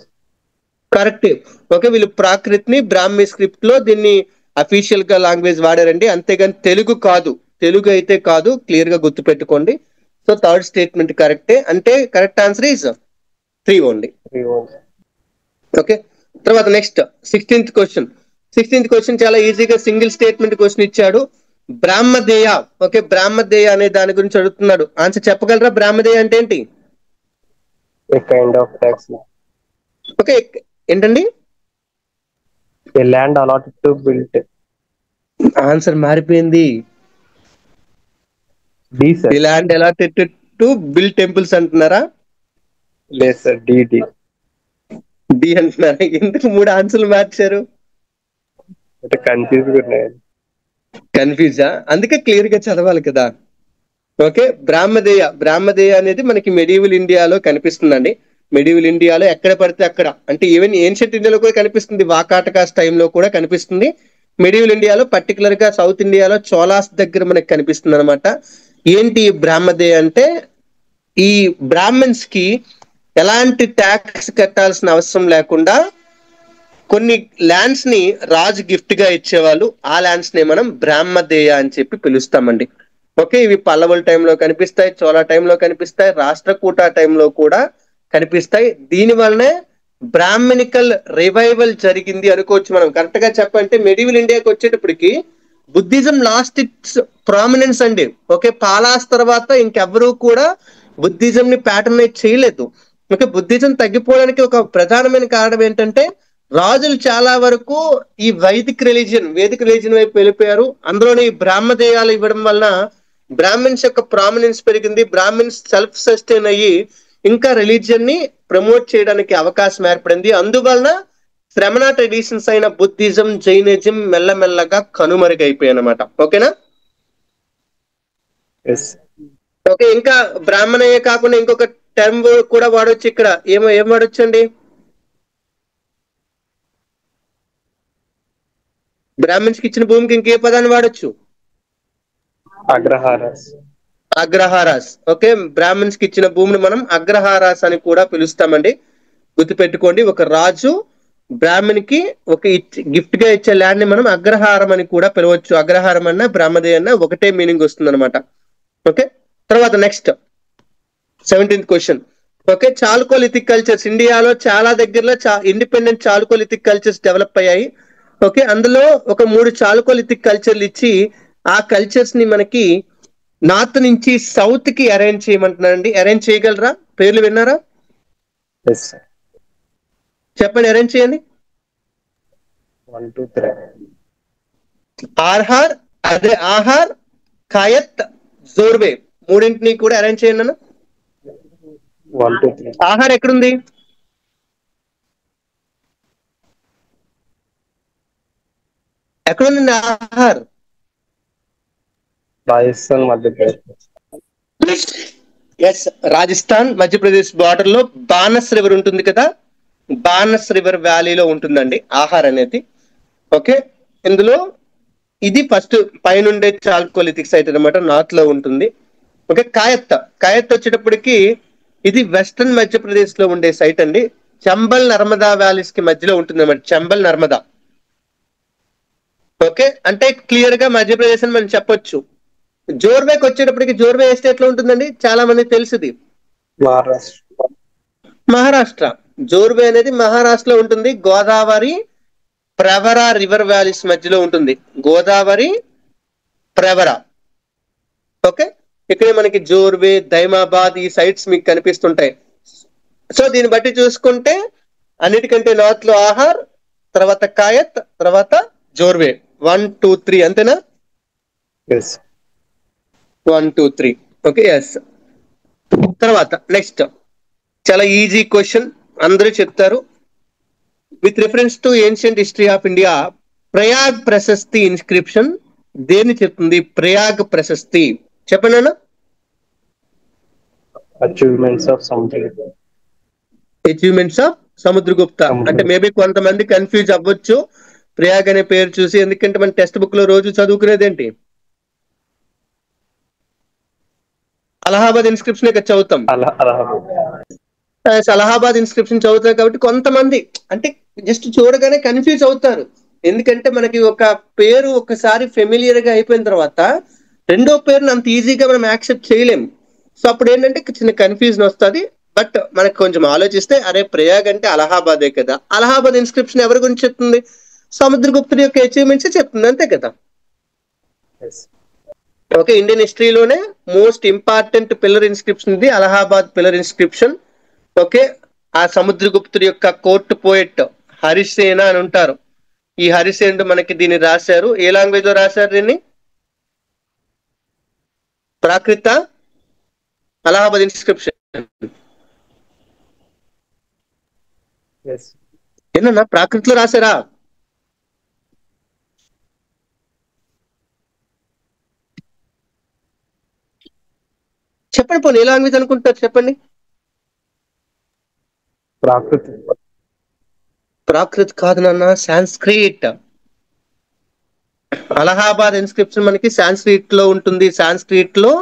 కరెక్ట్. ఓకే, వీళ్ళు ప్రాకృత్ ని బ్రాహ్మీ స్క్రిప్ట్ లో దీన్ని అఫీషియల్ గా లాంగ్వేజ్ వాడారండి, అంతేగాని తెలుగు కాదు. తెలుగు అయితే కాదు, క్లియర్ గా గుర్తు పెట్టుకోండి. సో థర్డ్ స్టేట్మెంట్ కరెక్టే, అంటే correct answer is 3 only. Okay, తర్వాత నెక్స్ట్ 16th క్వశ్చన్ చాలా ఈజీగా సింగిల్ స్టేట్మెంట్ క్వశ్చన్ ఇచ్చాడు. బ్రాహ్మదేయ. ఓకే, బ్రాహ్మదేయ అనే దాని గురించి అడుగుతున్నాడు. ఆన్సర్ చెప్పగలరా? బ్రాహ్మదేయ అంటే ఏంటి? A kind of tax. Okay, ఏంటండి? A land allotted to build. Answer మారిపోయింది. D sir. The land allotted to build temples అంటున్నారా? లేదు సార్, D. డి అంటున్నారా? ఎందుకు 3 ఆన్సర్లు మార్చారు? అంటే కన్ఫ్యూజ్ ఉన్నాయి. కన్ఫ్యూజా? అందుకే క్లియర్ గా చదవాలి కదా. ఓకే, బ్రాహ్మదేయ అనేది మనకి మెడివల్ ఇండియాలో కనిపిస్తుందండి. మెడివల్ ఇండియాలో ఎక్కడ పడితే అక్కడ, అంటే ఈవెన్ ఏన్షియంట్ ఇండియాలో కూడా కనిపిస్తుంది, వాకాటకాస్ టైంలో కూడా కనిపిస్తుంది. మెడివల్ ఇండియాలో పర్టికులర్ గా సౌత్ ఇండియాలో చోళాస్ దగ్గర మనకి కనిపిస్తుంది అనమాట. ఏంటి బ్రాహ్మదేయ అంటే, ఈ బ్రాహ్మణ్స్ కి ఎలాంటి ట్యాక్స్ కట్టాల్సిన అవసరం లేకుండా కొన్ని ల్యాండ్స్ ని రాజు గిఫ్ట్ గా ఇచ్చేవాళ్ళు. ఆ ల్యాండ్స్ ని మనం బ్రాహ్మదేయ అని చెప్పి పిలుస్తామండి. ఓకే, ఇవి పల్లవుల టైంలో కనిపిస్తాయి, చోళా టైంలో కనిపిస్తాయి, రాష్ట్రకూట టైంలో కూడా కనిపిస్తాయి. దీని వల్లనే బ్రాహ్మణికల్ రివైవల్ జరిగింది అనుకోవచ్చు మనం. కరెక్ట్ గా చెప్పంటే మెడివల్ ఇండియాకి వచ్చేటప్పటికి బుద్ధిజం లాస్ట్ ఇట్స్ ప్రామినెన్స్ అండి. ఓకే, పాలాస్ తర్వాత ఇంకెవరూ కూడా బుద్ధిజం ని ప్యాటర్నైజ్ చేయలేదు. ఓకే, బుద్ధిజం తగ్గిపోవడానికి ఒక ప్రధానమైన కారణం ఏంటంటే రాజులు చాలా వరకు ఈ వేదిక్ రిలీజియన్ వైపు వెళ్ళిపోయారు. అందులోని బ్రాహ్మదేయాలు ఇవ్వడం వలన బ్రాహ్మిన్స్ యొక్క ప్రామినెన్స్ పెరిగింది. బ్రాహ్మిన్స్ సెల్ఫ్ సస్టైన్ అయ్యి ఇంకా రిలీజియన్ ని ప్రమోట్ చేయడానికి అవకాశం ఏర్పడింది. అందువలన శ్రమణ ట్రెడిషన్స్ అయిన బుద్ధిజం, జైనిజం మెల్లమెల్లగా కనుమరుగైపోయాయి అనమాట. ఓకేనా? ఓకే, ఇంకా బ్రాహ్మణయ్య కాకుండా ఇంకొక టర్మ్ కూడా వాడొచ్చు ఇక్కడ. ఏం వాడొచ్చు అండి? బ్రాహ్మిన్స్ కి ఇచ్చిన భూమికి ఇంకే పదాన్ని వాడొచ్చు? అగ్రహారాస్. ఓకే, బ్రాహ్మిన్స్ కి ఇచ్చిన భూమిని మనం అగ్రహారాస్ అని కూడా పిలుస్తామండి. గుర్తుపెట్టుకోండి, ఒక రాజు బ్రాహ్మణికి ఒక గిఫ్ట్ గా ఇచ్చే ల్యాండ్ ని మనం అగ్రహారం అని కూడా పిలవచ్చు. అగ్రహారం అన్న బ్రాహ్మదేయ అన్న ఒకటే మీనింగ్ వస్తుంది అనమాట. ఓకే, తర్వాత next 17th question. Okay, chalcolithic cultures ఇండియాలో చాలా దగ్గరలో ఇండిపెండెంట్ చాలుకోలిథిక్ కల్చర్స్ డెవలప్ అయ్యాయి. ఓకే, అందులో ఒక 3 చాలుకోలిథిక్ కల్చర్లు ఇచ్చి ఆ కల్చర్స్ ని మనకి నార్త్ నుంచి సౌత్ కి అరేంజ్ చేయమంటున్నారండి. అరేంజ్ చేయగలరా? పేర్లు విన్నారా? చెప్పండి, అరేంజ్ చేయండి. 1 2 3. ఆహార్, ఖాయత్, జోర్వే, మూడింటిని కూడా అరేంజ్ చేయండి అన్న. 1 2 3. ఆహార్ ఎక్కడుంది? ఎక్కడుంది ఆహార్? రాజస్థాన్, మధ్యప్రదేశ్. ఎస్, రాజస్థాన్ మధ్యప్రదేశ్ బార్డర్ లో బానస్ రివర్ ఉంటుంది కదా, బానస్ రివర్ వ్యాలీలో ఉంటుందండి ఆహార్ అనేది. ఓకే, ఇందులో ఇది ఫస్ట్ పైనుండే చాల్కోలిథిక్ సైట్ అనమాట, నార్త్ లో ఉంటుంది. ఓకే, కాయత్ వచ్చేటప్పటికి ఇది వెస్టర్న్ మధ్యప్రదేశ్ లో ఉండే సైట్ అండి. చంబల్ నర్మదా వ్యాలీస్ కి మధ్యలో ఉంటుంది అనమాట, చంబల్ నర్మదా. ఓకే, అంటే క్లియర్ గా మధ్యప్రదేశ్ అని మనం చెప్పొచ్చు. జోర్వేకి వచ్చేటప్పటికి జోర్వే ఏ స్టేట్ లో ఉంటుందండి? చాలా మందికి తెలుసుది, మహారాష్ట్ర. జోర్వే అనేది మహారాష్ట్రలో ఉంటుంది. గోదావరి, ప్రవర రివర్ వ్యాలీస్ మధ్యలో ఉంటుంది. గోదావరి, ప్రవర. ఓకే, ఇక్కడ మనకి జోర్వే, దైమాబాద్ ఈ సైట్స్ మీకు కనిపిస్తుంటాయి. సో దీన్ని బట్టి చూసుకుంటే అన్నిటికంటే నార్త్ లో ఆహార్, తర్వాత కాయత్, తర్వాత జోర్వే. 1, 2, 3 అంతేనా? ఎస్ 1, 2, 3. Okay, yes. తర్వాత నెక్స్ట్ చాలా ఈజీ క్వశ్చన్, అందరూ చెప్తారు. With reference to ancient history of India, Prayag Prashasti inscription దేన్ని చెప్తుంది? ప్రయాగ్ ప్రశస్తి చెప్పండి అన్న. Achievements of something. Achievements of Samudragupta. అంటే మేబీ కొంతమంది కన్ఫ్యూజ్ అవ్వచ్చు ప్రయాగ్ అనే పేరు చూసి, ఎందుకంటే మన టెక్స్ట్ బుక్ లో రోజు చదువుకునేది ఏంటి? అలహాబాద్ ఇన్స్క్రిప్షన్ ఇక్కడ చదువుతాం. అలహాబాద్ ఇన్స్క్రిప్షన్ చదువుతారు కాబట్టి కొంతమంది అంటే జస్ట్ చూడగానే కన్ఫ్యూజ్ అవుతారు. ఎందుకంటే మనకి ఒక పేరు ఒకసారి ఫెమిలియర్ గా అయిపోయిన తర్వాత రెండో పేరుని అంత ఈజీగా మనం యాక్సెప్ట్ చేయలేము. సో అప్పుడు ఏంటంటే చిన్న కన్ఫ్యూజన్ వస్తుంది. బట్ మనకు కొంచెం ఆలోచిస్తే అరే ప్రయాగ్ అంటే అలహాబాదే కదా, అలహాబాద్ ఇన్స్క్రిప్షన్ ఎవరి గురించి చెప్తుంది? సముద్రగుప్తుడి యొక్క అచీవ్మెంట్స్ చెప్తుంది, అంతే కదా. ఓకే, ఇండియన్ హిస్టరీలోనే మోస్ట్ ఇంపార్టెంట్ పిల్లర్ ఇన్స్క్రిప్షన్ ఇది అలహాబాద్ పిల్లర్ ఇన్స్క్రిప్షన్. ఓకే, ఆ సముద్రగుప్తుడి యొక్క కోర్టు పోయెట్ హరిసేన అని ఉంటారు. ఈ హరిసేనుడు మనకి దీన్ని రాశారు. ఏ లాంగ్వేజ్ లో రాశారు దీన్ని? ప్రాకృత, అలహాబాద్ ఇన్స్క్రిప్షన్ ఏనన్నా ప్రాకృతిలో రాశారా? చెప్పండి, పోనీ ఏ లాంగ్వేజ్ అనుకుంటారు చెప్పండి. ప్రాకృత్ కాదు నాన్న, సాంస్క్రిట్. అలహాబాద్ ఇన్స్క్రిప్షన్ మనకి సాంస్క్రిట్ లో ఉంటుంది. సాంస్క్రిట్ లో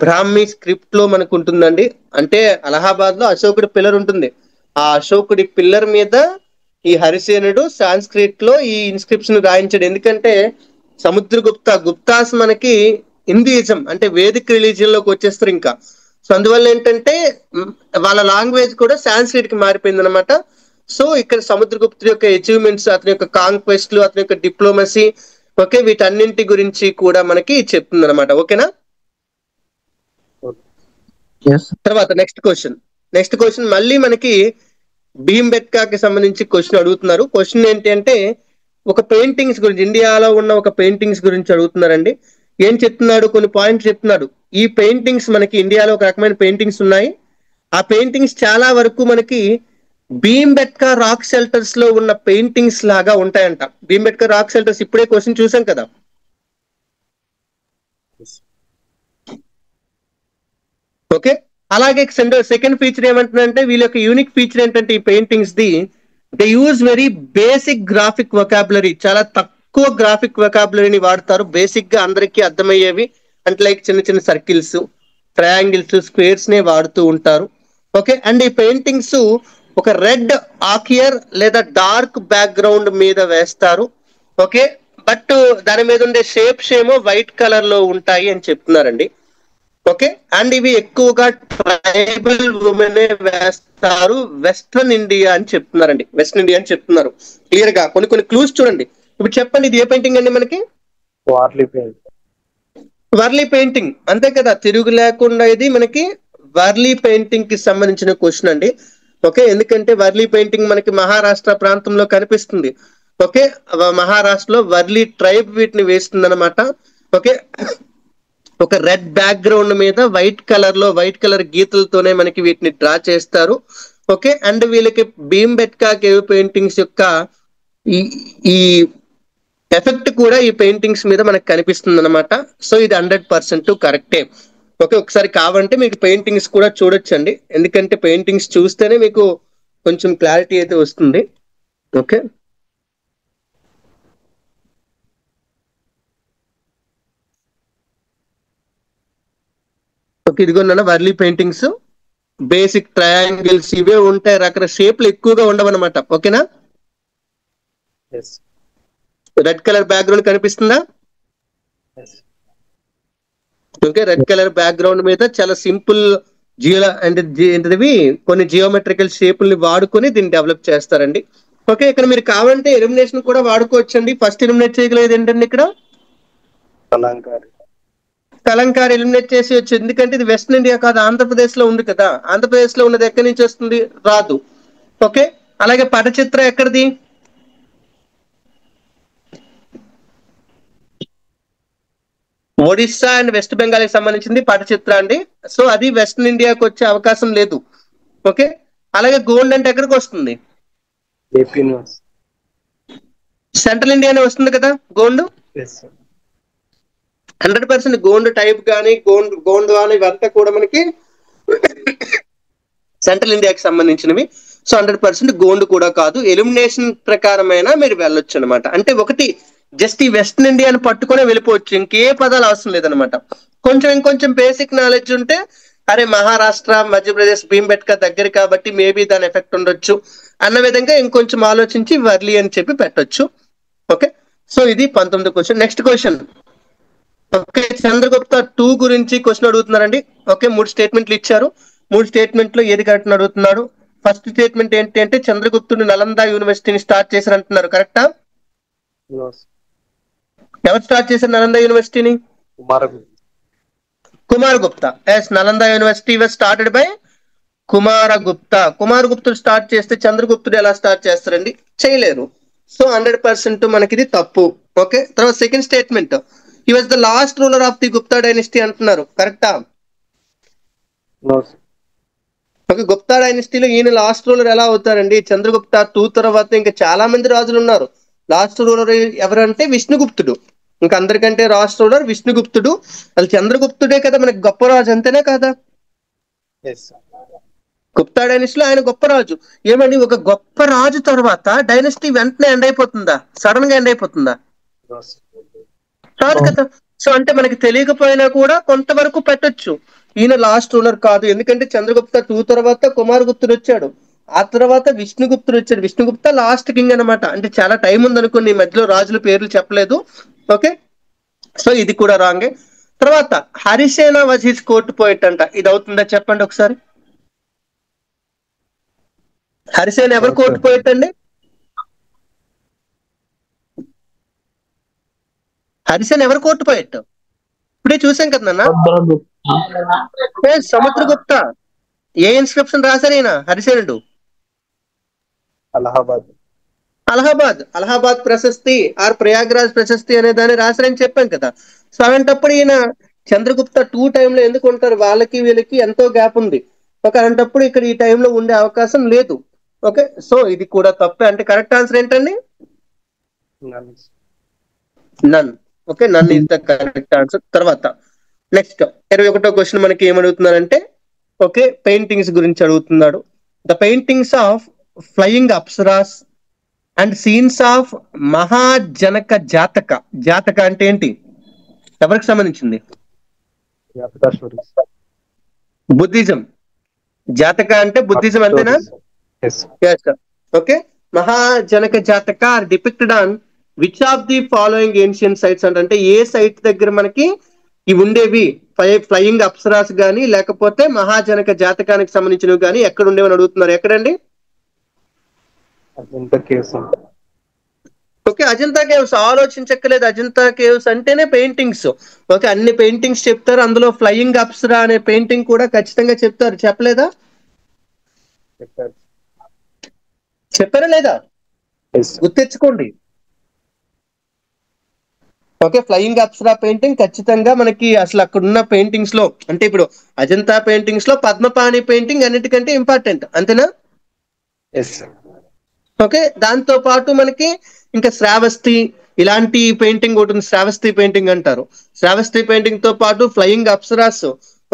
బ్రాహ్మీ స్క్రిప్ట్ లో మనకు ఉంటుందండి. అంటే అలహాబాద్ లో అశోకుడి పిల్లర్ ఉంటుంది. ఆ అశోకుడి పిల్లర్ మీద ఈ హరిసేనుడు సాంస్క్రిట్ లో ఈ ఇన్స్క్రిప్షన్ రాయించాడు. ఎందుకంటే గుప్తాస్ మనకి హిందూయిజం అంటే వేదిక్ రిలీజియన్ లోకి వచ్చేస్తారు ఇంకా. సో అందువల్ల ఏంటంటే వాళ్ళ లాంగ్వేజ్ కూడా సాంస్క్రిట్ కి మారిపోయింది అనమాట. సో ఇక్కడ సముద్రగుప్తుడి యొక్క అచీవ్మెంట్స్, అతని యొక్క కాంక్వెస్ట్లు, అతని యొక్క డిప్లొమసీ, ఓకే, వీటన్నింటి గురించి కూడా మనకి చెప్తుంది అనమాట. ఓకేనా? తర్వాత నెక్స్ట్ క్వశ్చన్ మళ్ళీ మనకి భీంబెట్కాకి సంబంధించి క్వశ్చన్ అడుగుతున్నారు. క్వశ్చన్ ఏంటి అంటే ఒక పెయింటింగ్స్ గురించి, ఇండియాలో ఉన్న ఒక పెయింటింగ్స్ గురించి అడుగుతున్నారండి. ఏం చెప్తున్నాడు? కొన్ని పాయింట్స్ చెప్తున్నాడు. ఈ పెయింటింగ్స్ మనకి ఇండియాలో ఒక రకమైన పెయింటింగ్స్ ఉన్నాయి. ఆ పెయింటింగ్స్ చాలా వరకు మనకి భీంబెట్కా రాక్ షెల్టర్స్ లో ఉన్న పెయింటింగ్స్ లాగా ఉంటాయంట. భీంబెట్కా రాక్ షెల్టర్స్ ఇప్పుడే క్వశ్చన్ చూసాం కదా. ఓకే, అలాగే సెకండ్ ఫీచర్ ఏమంటుందంటే వీళ్ళ యొక్క యూనిక్ ఫీచర్ ఏంటంటే ఈ paintings the they use very basic graphic vocabulary. చాలా తక్కువ గ్రాఫిక్ వొకాబులరీని వాడతారు. బేసిక్ గా అందరికీ అర్థమయ్యేవి అంటే లైక్ చిన్న చిన్న సర్కిల్స్, ట్రయాంగిల్స్, స్క్వేర్స్ నే వాడుతూ ఉంటారు. ఓకే, అండ్ ఈ పెయింటింగ్స్ ఒక రెడ్ ఆకియర్ లేదా డార్క్ బ్యాక్గ్రౌండ్ మీద వేస్తారు. ఓకే, బట్ దాని మీద ఉండే షేప్స్ ఏమో వైట్ కలర్ లో ఉంటాయి అని చెప్తున్నారండి. ఓకే, అండ్ ఇవి ఎక్కువగా ట్రైబల్ ఉమెనే వేస్తారు. వెస్ట్రన్ ఇండియా అని చెప్తున్నారండి. వెస్ట్రన్ ఇండియా అని చెప్తున్నారు క్లియర్ గా. కొన్ని క్లూస్ చూడండి. ఇప్పుడు చెప్పండి, ఇది ఏ పెయింటింగ్ అండి? మనకి వర్లీ పెయింటింగ్, అంతే కదా, తిరుగు లేకుండా. ఇది మనకి వర్లీ పెయింటింగ్ కి సంబంధించిన క్వశ్చన్ అండి. ఓకే, ఎందుకంటే వర్లీ పెయింటింగ్ మనకి మహారాష్ట్ర ప్రాంతంలో కనిపిస్తుంది. ఓకే, మహారాష్ట్రలో వర్లీ ట్రైబ్ వీటిని వేస్తుంది అనమాట. ఓకే, ఒక రెడ్ బ్యాక్గ్రౌండ్ మీద వైట్ కలర్ గీతలతోనే మనకి వీటిని డ్రా చేస్తారు. ఓకే, అండ్ వీళ్ళకి భీంబెట్కా కేవ్ పెయింటింగ్స్ యొక్క ఈ ఎఫెక్ట్ కూడా ఈ పెయింటింగ్స్ మీద మనకు కనిపిస్తుంది అనమాట. సో ఇది 100% కరెక్టే. ఓకే, ఒకసారి కావాలంటే మీకు పెయింటింగ్స్ కూడా చూడొచ్చండి. ఎందుకంటే పెయింటింగ్స్ చూస్తేనే మీకు కొంచెం క్లారిటీ అయితే వస్తుంది. ఓకే, ఇదిగోన్నా వర్లీ పెయింటింగ్స్, బేసిక్ ట్రయాంగిల్స్ ఇవే ఉంటాయి. రకరకాల షేప్లు ఎక్కువగా ఉండవన్నమాట. ఓకేనా? రెడ్ కలర్ బ్యాక్గ్రౌండ్ కనిపిస్తుందా? ఓకే, రెడ్ కలర్ బ్యాక్గ్రౌండ్ మీద చాలా సింపుల్ ఏంటివి కొన్ని జియోమెట్రికల్ షేపుల్ని వాడుకొని దీన్ని డెవలప్ చేస్తారండి. ఓకే, ఇక్కడ మీరు కావాలంటే ఎలిమినేషన్ కూడా వాడుకోవచ్చండి. ఫస్ట్ ఎలిమినేట్ చేయగలిగేది ఏంటండి? ఇక్కడ కలంకారీ ఎలిమినేట్ చేసి వచ్చు. ఎందుకంటే ఇది వెస్ట్రన్ ఇండియా కాదు, ఆంధ్రప్రదేశ్ లో ఉంది కదా. ఆంధ్రప్రదేశ్ లో ఉన్నది ఎక్కడి నుంచి వస్తుంది? రాదు. ఓకే, అలాగే పటచిత్ర ఎక్కడిది? ఒడిస్సా అండ్ వెస్ట్ బెంగాల్ కి సంబంధించింది పటచిత్ర అండి. సో అది వెస్ట్రన్ ఇండియాకి వచ్చే అవకాశం లేదు. ఓకే, అలాగే గోల్డ్ అంటే ఎక్కడికి వస్తుంది? AP universe. సెంట్రల్ ఇండియానే వస్తుంది కదా gold. Yes sir. 100% gold type కానీ గోల్డ్ కానీ ఇవంతా కూడా మనకి సెంట్రల్ ఇండియాకి సంబంధించినవి. సో 100% గోల్డ్ కూడా కాదు. ఎలిమినేషన్ ప్రకారమైనా మీరు వెళ్ళొచ్చు అనమాట. అంటే ఒకటి జస్ట్ ఈ వెస్ట్రన్ ఇండియాని పట్టుకొని వెళ్ళిపోవచ్చు, ఇంకే పదాలు అవసరం లేదనమాట. ఇంకొంచెం బేసిక్ నాలెడ్జ్ ఉంటే అరే మహారాష్ట్ర, మధ్యప్రదేశ్, భీంబెట్కా దగ్గర కాబట్టి మేబీ దాని ఎఫెక్ట్ ఉండొచ్చు అన్న విధంగా ఇంకొంచెం ఆలోచించి వర్లీ అని చెప్పి పెట్టొచ్చు. ఓకే, సో ఇది 19వ question. Next question. Okay, Chandragupta 2 గురించి క్వశ్చన్ అడుగుతున్నారండి. ఓకే, 3 స్టేట్మెంట్లు ఇచ్చారు. 3 స్టేట్మెంట్లు ఏది కరెక్ట్ అడుగుతున్నాడు. ఫస్ట్ స్టేట్మెంట్ ఏంటి అంటే చంద్రగుప్తుడు నలంద యూనివర్సిటీని స్టార్ట్ చేశారు అంటున్నారు. కరెక్టా? ఎవరు స్టార్ట్ చేశారు నలంద యూనివర్సిటీని? Kumaragupta. Yes, Nalanda university was started by Kumaragupta. కుమారగుప్తుడు స్టార్ట్ చేస్తే చంద్రగుప్తుడు ఎలా స్టార్ట్ చేస్తారండి? చేయలేరు. సో 100% మనకి ఇది తప్పు. ఓకే, తర్వాత second statement, he was the last ruler of the Gupta dynasty అంటున్నారు. కరెక్టా? ఓకే, గుప్తా డైనస్టీలో ఈయన లాస్ట్ రూలర్ ఎలా అవుతారండి? చంద్రగుప్త 2 తర్వాత ఇంకా చాలా మంది రాజులు ఉన్నారు. లాస్ట్ రూలర్ ఎవరంటే విష్ణుగుప్తుడు. ఇంకా అందరికంటే లాస్ట్ రూలర్ విష్ణుగుప్తుడు. అది చంద్రగుప్తుడే కదా మనకి గొప్ప రాజు, అంతేనా కాదా? గుప్తా డైనస్టీలో ఆయన గొప్ప రాజు. ఏమండి, ఒక గొప్ప రాజు తర్వాత డైనస్టీ వెంటనే ఎండ్ అయిపోతుందా? సడన్ గా ఎండ్ అయిపోతుందా? రాదు కదా. సో అంటే మనకి తెలియకపోయినా కూడా కొంతవరకు పెట్టొచ్చు. ఈయన లాస్ట్ రూలర్ కాదు, ఎందుకంటే చంద్రగుప్త 2 తర్వాత కుమారగుప్తుడు వచ్చాడు, ఆ తర్వాత విష్ణుగుప్తుడు వచ్చాడు. విష్ణుగుప్త లాస్ట్ కింగ్ అనమాట. అంటే చాలా టైం ఉంది అనుకోండి, ఈ మధ్యలో రాజుల పేర్లు చెప్పలేదు. ఓకే, సో ఇది కూడా రాంగే. తర్వాత Harisena was his court poet అంట. ఇది అవుతుందా చెప్పండి ఒకసారి. హరిసేన ఎవరు కోర్ట్ పోయిట్ అండి? హరిసేన ఎవరు కోర్టు పోయిట్? ఇప్పుడే చూసాం కదా నాన్న, సముద్రగుప్త. ఏ ఇన్స్క్రిప్షన్ రాశారు ఈయన హరిసేనుడు? అలహాబాద్ ప్రశస్తి ఆర్ ప్రయాగ్రాజ్ ప్రశస్తి అనే దాన్ని రాశారని చెప్పాం కదా. సో అలాంటప్పుడు ఈయన చంద్రగుప్త 2 టైంలో ఎందుకు ఉంటారు? వాళ్ళకి వీళ్ళకి ఎంతో గ్యాప్ ఉంది. ఓకే, అలాంటప్పుడు ఇక్కడ ఈ టైంలో ఉండే అవకాశం లేదు. ఓకే, సో ఇది కూడా తప్పే. అంటే కరెక్ట్ ఆన్సర్ ఏంటండి? None. Okay, none is the correct answer. తర్వాత నెక్స్ట్ 21వ క్వశ్చన్ మనకి ఏమడుగుతున్నారంటే ఓకే పెయింటింగ్స్ గురించి అడుగుతున్నాడు. The paintings of flying apsaras and scenes of Mahajanaka Jataka. Jataka అంటే ఏంటి? ఎవరికి సంబంధించింది? బుద్ధిజం. జాతక అంటే బుద్ధిజం అంతేనా? Okay, Mahajanaka Jataka are depicted on which of the following ancient sites అంటే ఏ సైట్ దగ్గర మనకి ఇవి ఉండేవి? ఫ్లయింగ్ అప్సరాస్ గానీ లేకపోతే మహాజనక జాతకానికి సంబంధించినవి కానీ ఎక్కడ ఉండేవని అడుగుతున్నారు. ఎక్కడండి? Okay, Ajanta caves. ఆలోచించక్కలేదు, అజంతా కేవ్స్ అంటేనే పెయింటింగ్స్. ఓకే, అన్ని పెయింటింగ్స్ చెప్తారు, అందులో ఫ్లయింగ్ అప్సరా అనే పెయింటింగ్ కూడా ఖచ్చితంగా చెప్తారు. చెప్పలేదా? చెప్పారా లేదా? గుర్తెచ్చుకోండి. ఓకే, ఫ్లయింగ్ అప్సరా పెయింటింగ్ ఖచ్చితంగా మనకి అసలు అక్కడ ఉన్న పెయింటింగ్స్ లో, అంటే ఇప్పుడు అజంతా పెయింటింగ్స్ లో పద్మపాణి పెయింటింగ్ అన్నిటికంటే ఇంపార్టెంట్, అంతేనా? ఓకే, దాంతో పాటు మనకి ఇంకా శ్రావస్తి ఇలాంటి పెయింటింగ్ ఒకటి ఉంది, శ్రావస్తి పెయింటింగ్ అంటారు. శ్రావస్తి పెయింటింగ్ తో పాటు ఫ్లయింగ్ అప్సరాస్,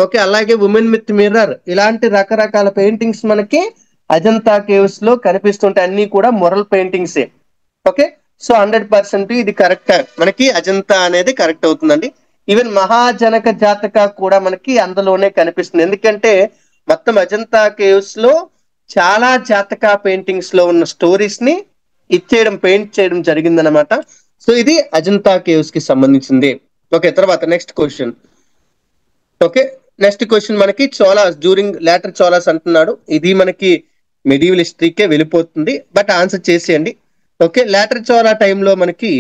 ఓకే, అలాగే ఉమెన్ విత్ మిర్రర్, ఇలాంటి రకరకాల పెయింటింగ్స్ మనకి అజంతా కేవ్స్ లో కనిపిస్తుంటాయి. అన్ని కూడా మొరల్ పెయింటింగ్సే. ఓకే, సో 100% ఇది కరెక్ట్. మనకి అజంతా అనేది కరెక్ట్ అవుతుందండి. ఈవెన్ మహాజనక జాతక కూడా మనకి అందులోనే కనిపిస్తుంది, ఎందుకంటే మొత్తం అజంతా కేవ్స్ లో చాలా జాతక పెయింటింగ్స్ లో ఉన్న స్టోరీస్ ని పెయింట్ చేయడం జరిగిందనమాట. సో ఇది అజంతా కేవ్స్ కి సంబంధించింది. ఓకే, తర్వాత next question. Okay, next question మనకి చోలాస్ డ్యూరింగ్ లేటర్ చోలాస్ అంటున్నాడు. ఇది మనకి మెడివల్ హిస్టరీకే వెళ్ళిపోతుంది, బట్ ఆన్సర్ చేసేయండి. ఓకే, లేటర్ చోలా టైంలో మనకి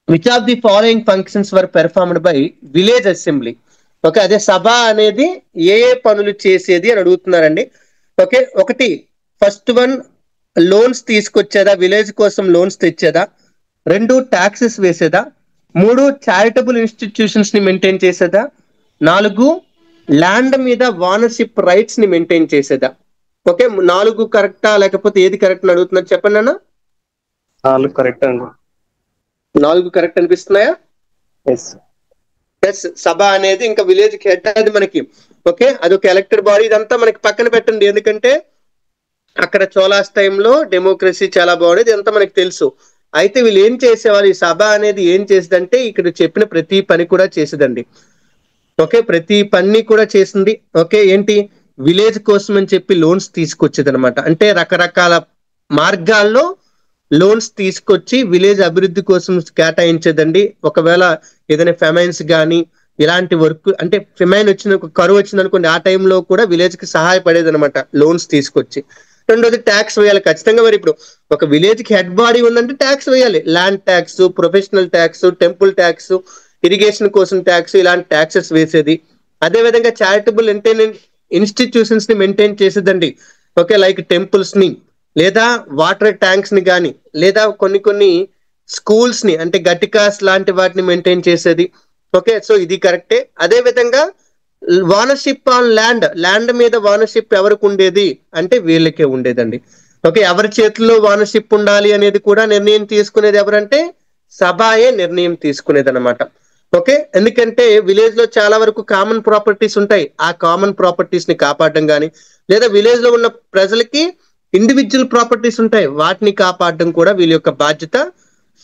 which of the following functions were performed by village assembly. Okay, అదే సభ అనేది ఏ పనులు చేసేది అని అడుగుతున్నారండి. ఓకే, ఒకటి ఫస్ట్ వన్ లోన్స్ తీసుకొచ్చేదా, విలేజ్ కోసం లోన్స్ తెచ్చేదా. 2 ట్యాక్సెస్ వేసేదా. 3 చారిటబుల్ ఇన్స్టిట్యూషన్స్ ని మెయింటైన్ చేసేదా. 4 ల్యాండ్ మీద ఓనర్షిప్ రైట్స్ ని మెయింటైన్ చేసేదా. ఓకే, 4 కరెక్టా లేకపోతే ఏది కరెక్ట్ అని అడుగుతున్నారు, చెప్పండి అన్న. 4 కరెక్ట్ అండి. 4 కరెక్ట్ అనిపిస్తున్నాయా? ఎస్. ఎస్, సభ అనేది ఇంకా విలేజ్ కి హెడ్ అది మనకి. ఓకే, అదొక ఎలక్టెడ్ బాడీ. ఇదంతా మనకి పక్కన పెట్టండి, ఎందుకంటే అక్కడ చోళాస్ టైంలో డెమోక్రసీ చాలా బాగుండేది, ఇదంతా మనకి తెలుసు. అయితే వీళ్ళు ఏం చేసేవాళ్ళు, ఈ సభ అనేది ఏం చేసేదంటే ఇక్కడ చెప్పిన ప్రతి పని కూడా చేసేదండి. ఓకే, ప్రతి పని కూడా చేసింది. ఓకే, ఏంటి, విలేజ్ కోసం అని చెప్పి లోన్స్ తీసుకొచ్చేది అనమాట. అంటే రకరకాల మార్గాల్లో లోన్స్ తీసుకొచ్చి విలేజ్ అభివృద్ధి కోసం కేటాయించేదండి. ఒకవేళ ఏదైనా ఫెమైన్స్ కానీ ఇలాంటి వర్క్, అంటే ఫెమైన్ వచ్చిన కరువు వచ్చింది అనుకోండి, ఆ టైంలో కూడా విలేజ్ కి సహాయపడేది అనమాట లోన్స్ తీసుకొచ్చి. రెండోది ట్యాక్స్ వేయాలి ఖచ్చితంగా. మరి ఇప్పుడు ఒక విలేజ్ కి హెడ్ బాడీ ఉందంటే ట్యాక్స్ వేయాలి. Land tax, professional tax, temple tax, irrigation కోసం ట్యాక్స్, ఇలాంటి ట్యాక్సెస్ వేసేది. అదే విధంగా చారిటబుల్ ఇన్స్టిట్యూషన్స్ ని మెయింటైన్ చేసేదండి. ఓకే, లైక్ టెంపుల్స్ ని, లేదా వాటర్ ట్యాంక్స్ ని కానీ, లేదా కొన్ని స్కూల్స్ ని, అంటే గట్టికాస్ లాంటి వాటిని మెయింటైన్ చేసేది. ఓకే, సో ఇది కరెక్టే. అదే విధంగా ఓనర్షిప్ ఆన్ ల్యాండ్ మీద ఓనర్షిప్ ఎవరికి ఉండేది అంటే వీళ్ళకే ఉండేదండి. ఓకే, ఎవరి చేతుల్లో ఓనర్షిప్ ఉండాలి అనేది కూడా నిర్ణయం తీసుకునేది ఎవరంటే సభాయే నిర్ణయం తీసుకునేది అనమాట. ఓకే, ఎందుకంటే విలేజ్ లో చాలా వరకు కామన్ ప్రాపర్టీస్ ఉంటాయి. ఆ కామన్ ప్రాపర్టీస్ ని కాపాడడం కానీ, లేదా విలేజ్ లో ఉన్న ప్రజలకి ఇండివిజువల్ ప్రాపర్టీస్ ఉంటాయి, వాటిని కాపాడడం కూడా వీళ్ళ యొక్క బాధ్యత.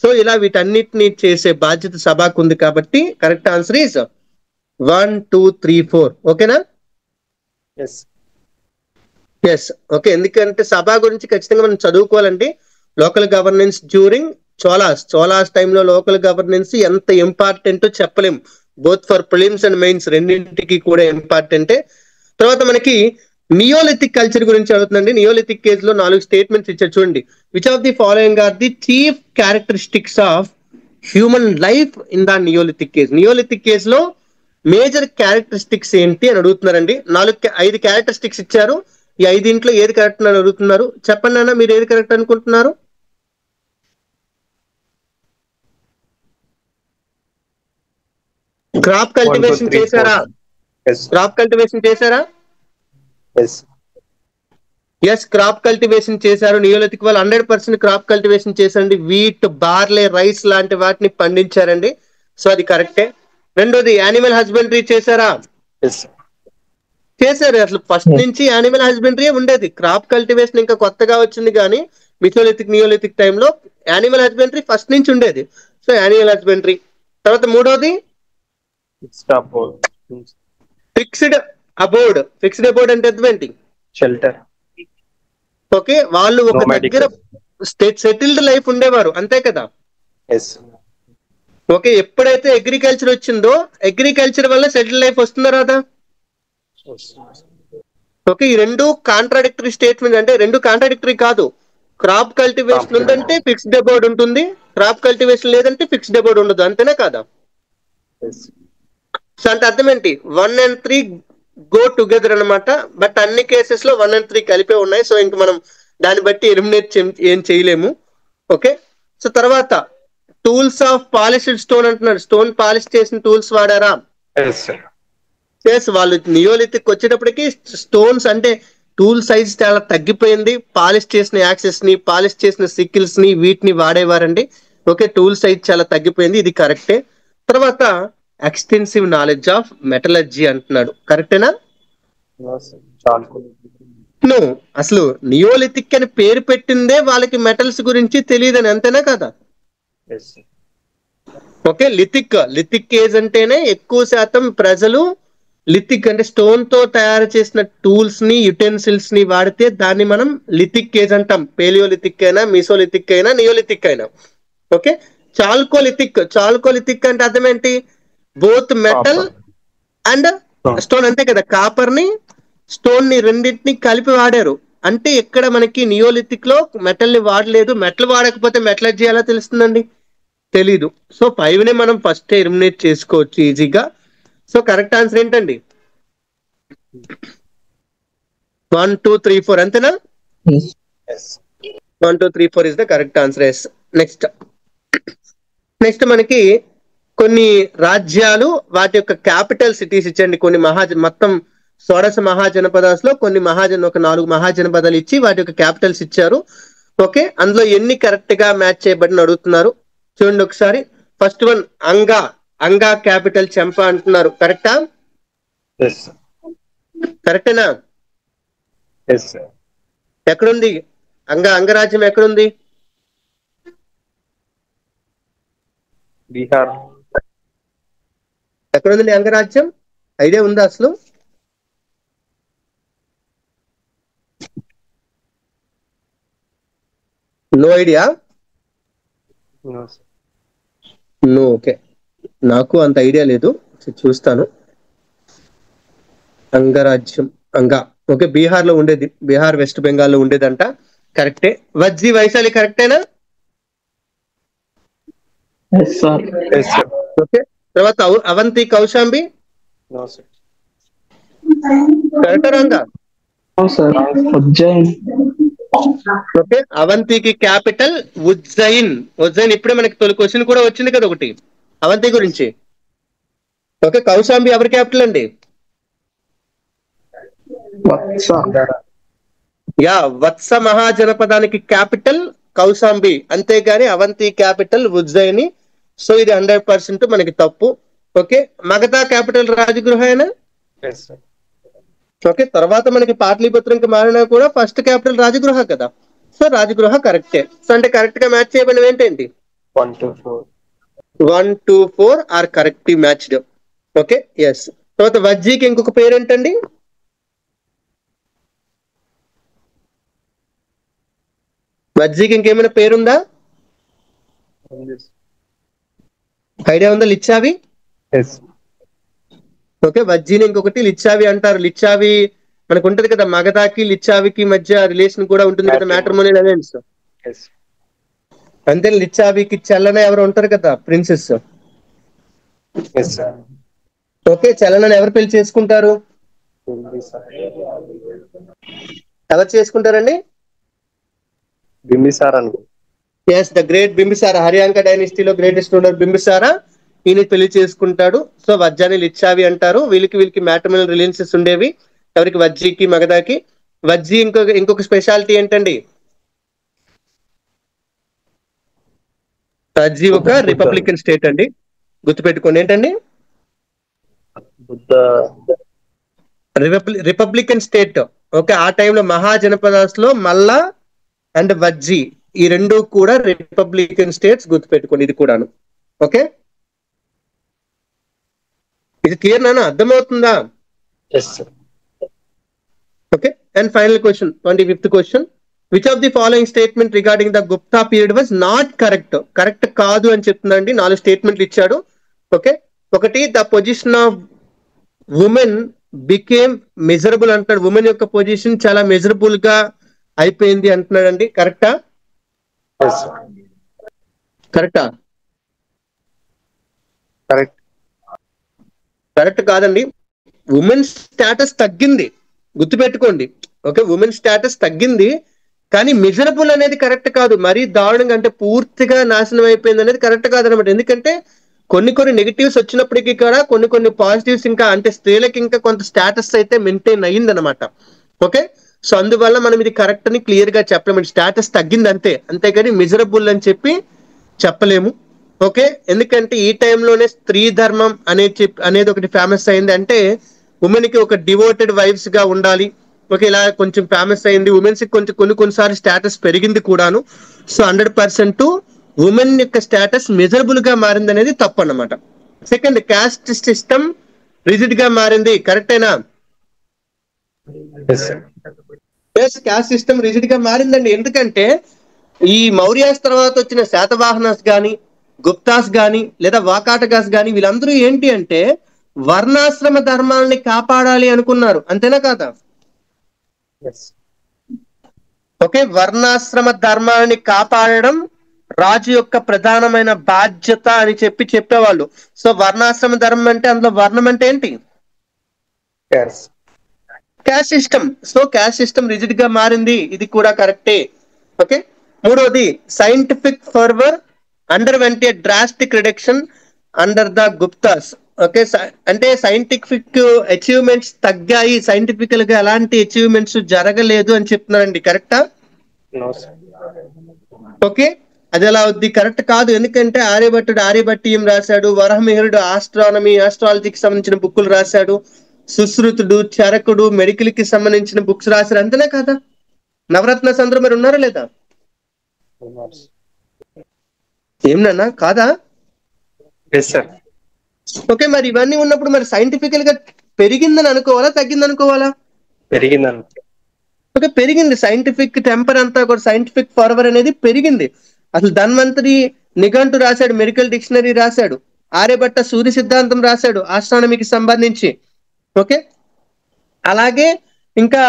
సో ఇలా వీటన్నిటిని చేసే బాధ్యత సభకు ఉంది. కాబట్టి కరెక్ట్ ఆన్సర్ ఈజ్ 1, 2, 3, 4. ఓకేనా? ఎస్. ఎస్. ఓకే, ఎందుకంటే సభ గురించి ఖచ్చితంగా మనం చదువుకోవాలండి. లోకల్ గవర్నెన్స్ డ్యూరింగ్ చోళాస్ టైంలో లోకల్ గవర్నెన్స్ ఎంత ఇంపార్టెంట్ చెప్పలేం. Both for prelims and mains రెండింటికి కూడా ఇంపార్టెంటే. తర్వాత మనకి నియోలిథిక్ కల్చర్ గురించి అడుగుతుందండి. నియోలిథిక్ ఏజ్ లో 4 స్టేట్మెంట్స్ ఇచ్చారు చూడండి. Which of the following are the chief characteristics of human life in the Neolithic age. Neolithic age లో మేజర్ క్యారెక్టరిస్టిక్స్ ఏంటి అని అడుగుతున్నారండి. 5 క్యారెక్టరిస్టిక్స్ ఇచ్చారు. ఈ 5 ఏది కరెక్ట్ అని అడుగుతున్నారు. చెప్పండి అన్న, మీరు ఏది కరెక్ట్ అనుకుంటున్నారు? క్రాప్ కల్టివేషన్ చేశారా? క్రాప్ కల్టివేషన్ చేశారా? ఎస్, క్రాప్ కల్టివేషన్ చేశారు. నియోలిథిక్ వాళ్ళు 100% క్రాప్ కల్టివేషన్ చేశారండి. వీట్, బార్లే, రైస్ లాంటి వాటిని పండించారండి. సో అది కరెక్టే. రెండోది యానిమల్ హస్బెండరీ చేశారా? చేశారు. అసలు ఫస్ట్ నుంచి యానిమల్ హస్బెండరీ ఉండేది. క్రాప్ కల్టివేషన్ ఇంకా కొత్తగా వచ్చింది కానీ మిథోలిథిక్ నియోలిథిక్ టైంలో యానిమల్ హస్బెండరీ ఫస్ట్ నుంచి ఉండేది. So animal husbandry. తర్వాత మూడోది ఫిక్స్డ్ అబోర్డ్. ఫిక్స్డ్ అబోర్డ్ అంటే ఏంటి? షెల్టర్. ఓకే, వాళ్ళు ఒక దగ్గర సెటిల్డ్ లైఫ్ ఉండేవారు, అంతే కదా? ఓకే, ఎప్పుడైతే అగ్రికల్చర్ వచ్చిందో అగ్రికల్చర్ వల్ల సెటిల్ లైఫ్ వస్తుందా రాదా? ఓకే, ఈ 2 కాంట్రాడిక్టరీ స్టేట్మెంట్, అంటే 2 కాంట్రాడిక్టరీ కాదు. క్రాప్ కల్టివేషన్ ఉందంటే ఫిక్స్డ్ అబోర్డ్ ఉంటుంది, క్రాప్ కల్టివేషన్ లేదంటే ఫిక్స్డ్ అబోర్డ్ ఉండదు, అంతేనా కాదా? సో అంటే అర్థం ఏంటి, 1 and 3 గో టుగెదర్ అనమాట. బట్ అన్ని కేసెస్ లో 1 and 3 కలిపే ఉన్నాయి. సో ఇంక మనం దాన్ని బట్టి ఎలిమినేట్ ఏం చేయలేము. ఓకే, సో తర్వాత టూల్స్ ఆఫ్ పాలిష్డ్ స్టోన్ అంటున్నారు. స్టోన్ పాలిష్ చేసిన టూల్స్ వాడారా? వాళ్ళు నియోలిథిక్ వచ్చేటప్పటికి స్టోన్స్ అంటే టూల్ సైజ్ చాలా తగ్గిపోయింది. పాలిష్ చేసిన యాక్సెస్ ని, పాలిష్ చేసిన సికిల్స్ ని, వీటిని వాడేవారండి. ఓకే, టూల్ సైజ్ చాలా తగ్గిపోయింది, ఇది కరెక్టే. తర్వాత ఎక్స్టెన్సివ్ నాలెడ్జ్ ఆఫ్ మెటలర్జీ అంటున్నాడు, కరెక్టేనా? అసలు నియోలిథిక్ అని పేరు పెట్టిందే వాళ్ళకి మెటల్స్ గురించి తెలియదని, అంతేనా కదా? ఓకే, లిథిక్ ఏజ్ అంటేనే ఎక్కువ శాతం ప్రజలు లిథిక్ అంటే స్టోన్ తో తయారు చేసిన టూల్స్ ని, యుటెన్సిల్స్ ని వాడితే దాన్ని మనం లిథిక్ ఏజ్ అంటాం. పేలియోలిథిక్ అయినా, మీసోలిథిక్ అయినా, నియోలిథిక్ అయినా. ఓకే, చాల్కోలిథిక్ అంటే అర్థం ఏంటి? బోత్ మెటల్ అండ్ స్టోన్, అంతే కదా? కాపర్ ని, స్టోన్ ని రెండింటిని కలిపి వాడారు. అంటే ఇక్కడ మనకి నియోలిథిక్ లో మెటల్ ని వాడలేదు. మెటల్ వాడకపోతే మెటలర్జీ ఎలా తెలుస్తుందండి? తెలీదు. సో 5ని మనం ఫస్ట్ ఎలిమినేట్ చేసుకోవచ్చు ఈజీగా. సో కరెక్ట్ ఆన్సర్ ఏంటండి? 1, 2, 3, 4 అంతేనా? Yes. 1 2 3 4 is the correct answer. Yes. Next మనకి కొన్ని రాజ్యాలు వాటి యొక్క క్యాపిటల్ సిటీస్ ఇచ్చండి. కొన్ని మొత్తం షోడశ మహాజనపదాస్ లో కొన్ని ఒక 4 మహాజనపదాలు ఇచ్చి వాటి యొక్క క్యాపిటల్స్ ఇచ్చారు. ఓకే, అందులో ఎన్ని కరెక్ట్ గా మ్యాచ్ చేయబడిన అడుగుతున్నారు. చూడండి ఒకసారి. ఫస్ట్ వన్ అంగా క్యాపిటల్ చెంపా అంటున్నారు. కరెక్టా? Yes. కరెక్టేనా? Yes, sir. ఎక్కడుంది అంగరాజ్యం? ఎక్కడుంది? Bihar. ఎక్కడుందండి అంగరాజ్యం? ఐడియా ఉందా అసలు? No idea? No, sir. No. Okay, నాకు అంత ఐడియా లేదు, చూస్తాను. అంగరాజ్యం ఓకే, బీహార్ లో ఉండేది. బీహార్ వెస్ట్ బెంగాల్ లో ఉండేదంట. కరెక్టే. వజ్జి వైశాలి కరెక్టేనా? Yes sir. Yes, sir. Okay. తర్వాత అవంతి కౌశాంబి No, sir. కరెక్టా రాంగా? సార్ ఉజ్జయిన్. ఓకే, అవంతికి క్యాపిటల్ ఉజ్జయిన్. ఇప్పుడే మనకి తొలి క్వశ్చన్ కూడా వచ్చింది కదా ఒకటి అవంతి గురించి. ఓకే, కౌశాంబి ఎవరి క్యాపిటల్ అండి? వత్స. వత్స మహాజనపదానికి క్యాపిటల్ కౌశాంబి, అంతేగాని అవంతి క్యాపిటల్ ఉజ్జయిని. సో ఇది 100% మనకి తప్పు. ఓకే, మగధ క్యాపిటల్ రాజగృహేనా? Yes, sir. ఓకే, తర్వాత మనకి పాటలీపుత్రంకి మారినా కూడా ఫస్ట్ క్యాపిటల్ రాజగృహ కదా. సో రాజగృహ కరెక్టే. సో అంటే కరెక్ట్ గా మ్యాచ్ చేయబడినవి ఏంటండి? 1 2 4. 1 2 4 are correctly matched. Okay, yes. తర్వాత వజ్జీకి ఇంకొక పేరు ఏంటండి? వజ్జీకి ఇంకేమైనా పేరుందా? Yes. ఐడియా ఉందా? లిచ్చావి. Yes. ఓకే, వజ్జీని ఇంకొకటి లిచ్చావి అంటారు. లిచ్చావి మనకు ఉంటది కదా, మగధాకి లిచ్చావికి మధ్య రిలేషన్ కూడా ఉంటుంది కదా, మ్యాట్రిమోనియల్ అలయన్స్. Yes. అంతే. లిచ్చావికి చెల్లన ఎవరు ఉంటారు కదా, ప్రిన్సెస్. Yes, sir. ఓకే, చెల్లనని ఎవరు పెళ్లి చేసుకుంటారు? ఎవరు చేసుకుంటారండి? బింబిసార్ అనుకో. Yes, the great Bimbisara. Haryanka డైనిస్టీలో గ్రేటెస్ట్ రూలర్ బింబిసార ఈయన పెళ్లి చేసుకుంటాడు. సో వజ్జాని లిచ్చావి అంటారు. వీళ్ళకి మ్యాట్రిమోనియల్ రిలేషన్స్ ఉండేవి. ఎవరికి? వజ్జీకి మగధాకి. వజ్జీ ఇంకొక స్పెషాలిటీ ఏంటండి? వజ్జీ ఒక రిపబ్లికన్ స్టేట్ అండి, గుర్తుపెట్టుకోండి. ఏంటండి? బుద్ధ. Republican state. ఓకే, ఆ టైంలో మహాజనపదాస్ లో మల్లా అండ్ వజ్జీ ఈ రెండు కూడా రిపబ్లికన్ స్టేట్స్, గుర్తుపెట్టుకోండి ఇది కూడాను. ఓకే, ఇది క్లియర్ నానా? అర్థమవుతుందా? Yes, sir. Okay, and final question, 25th question. Which of the following statement regarding the Gupta period was not correct? Correct కాదు అని చెప్తుందండి. 4 స్టేట్మెంట్లు ఇచ్చాడు. ఓకే, ఒకటి, the position of women became measurable అంటున్నాడు. ఉమెన్ యొక్క పొజిషన్ చాలా మెజరబుల్ గా అయిపోయింది అంటున్నాడండి. కరెక్టా? Yes, sir. కరెక్టా? Correct. కరెక్ట్ కాదండి. ఉమెన్ స్టేటస్ తగ్గింది, గుర్తుపెట్టుకోండి. ఓకే, ఉమెన్ స్టేటస్ తగ్గింది, కానీ మెజరబుల్ అనేది కరెక్ట్ కాదు. మరీ దారుణంగా అంటే పూర్తిగా నాశనం అయిపోయింది అనేది కరెక్ట్ కాదనమాట. ఎందుకంటే కొన్ని నెగిటివ్స్ వచ్చినప్పటికీ కూడా కొన్ని పాజిటివ్స్ ఇంకా, అంటే స్త్రీలకి ఇంకా కొంత స్టేటస్ అయితే మెయింటైన్ అయ్యింది అనమాట. ఓకే, సో అందువల్ల మనం ఇది కరెక్ట్ అని క్లియర్ గా చెప్పలేము. స్టేటస్ తగ్గింది అంతే, అంతేగాని మిజరబుల్ అని చెప్పి చెప్పలేము. ఓకే, ఎందుకంటే ఈ టైంలోనే స్త్రీ ధర్మం అనేది ఒకటి ఫేమస్ అయింది. అంటే ఉమెన్ కి ఒక డివోటెడ్ వైఫ్స్ గా ఉండాలి. ఓకే, ఇలా కొంచెం ఫేమస్ అయింది. ఉమెన్స్ కి కొన్నిసార్లు స్టేటస్ పెరిగింది కూడాను. సో 100% ఉమెన్ యొక్క స్టేటస్ మెజరబుల్ గా మారింది అనేది తప్పు అన్నమాట. సెకండ్, క్యాస్ట్ సిస్టమ్ రిజిడ్ గా మారింది. కరెక్టేనా? Yes, sir. Caste system rigid గా మారిందండి. ఎందుకంటే ఈ మౌర్యాస్ తర్వాత వచ్చిన శాతవాహనాస్ గాని, గుప్తాస్ గాని, లేదా వాకాటకాస్ గాని, వీళ్ళందరూ ఏంటి అంటే వర్ణాశ్రమ ధర్మాలని కాపాడాలి అనుకున్నారు. అంతేనా కాదా? Yes. ఓకే, వర్ణాశ్రమ ధర్మాలని కాపాడడం రాజు యొక్క ప్రధానమైన బాధ్యత అని చెప్పేవాళ్ళు. సో వర్ణాశ్రమ ధర్మం అంటే అందులో వర్ణం అంటే ఏంటి? Yes. Caste system. So caste system rigid గా మారింది, ఇది కూడా కరెక్టే. ఓకే. మూడోది scientific fervour underwent drastic reduction under the Guptas. Okay, అంటే సైంటిఫిక్ అచీవ్మెంట్స్ తగ్గాయి, సైంటిఫికల్ గా ఎలాంటి అచీవ్మెంట్స్ జరగలేదు అని చెప్తున్నారండి. కరెక్టా? No, sir. ఓకే, అది ఎలా అవుద్ది? కరెక్ట్ కాదు. ఎందుకంటే ఆర్యభట్టియం రాశాడు, వరహమిహిరుడు ఆస్ట్రాలజీకి సంబంధించిన బుక్కులు రాశాడు, సుశ్రుతుడు, చరకుడు మెడికల్ కి సంబంధించిన బుక్స్ రాశారు, అంతేనా కదా? నవరత్న అందరూ మరి ఉన్నారా లేదా? No, sir. ఏమన్నా కాదా? Yes, sir. ఓకే, మరి ఇవన్నీ ఉన్నప్పుడు మరి సైంటిఫికల్ గా పెరిగిందని అనుకోవాలా, తగ్గింది అనుకోవాలా? పెరిగిందని. ఓకే, పెరిగింది. సైంటిఫిక్ టెంపర్ అంతా కూడా, సైంటిఫిక్ ఫర్వర్ అనేది పెరిగింది. అసలు ధన్వంతరి నిఘంటు రాశాడు, మెడికల్ డిక్షనరీ రాశాడు, ఆర్యభట్ట సూర్య సిద్ధాంతం రాశాడు ఆస్ట్రానమీకి సంబంధించి. ఓకే, అలాగే ఇంకా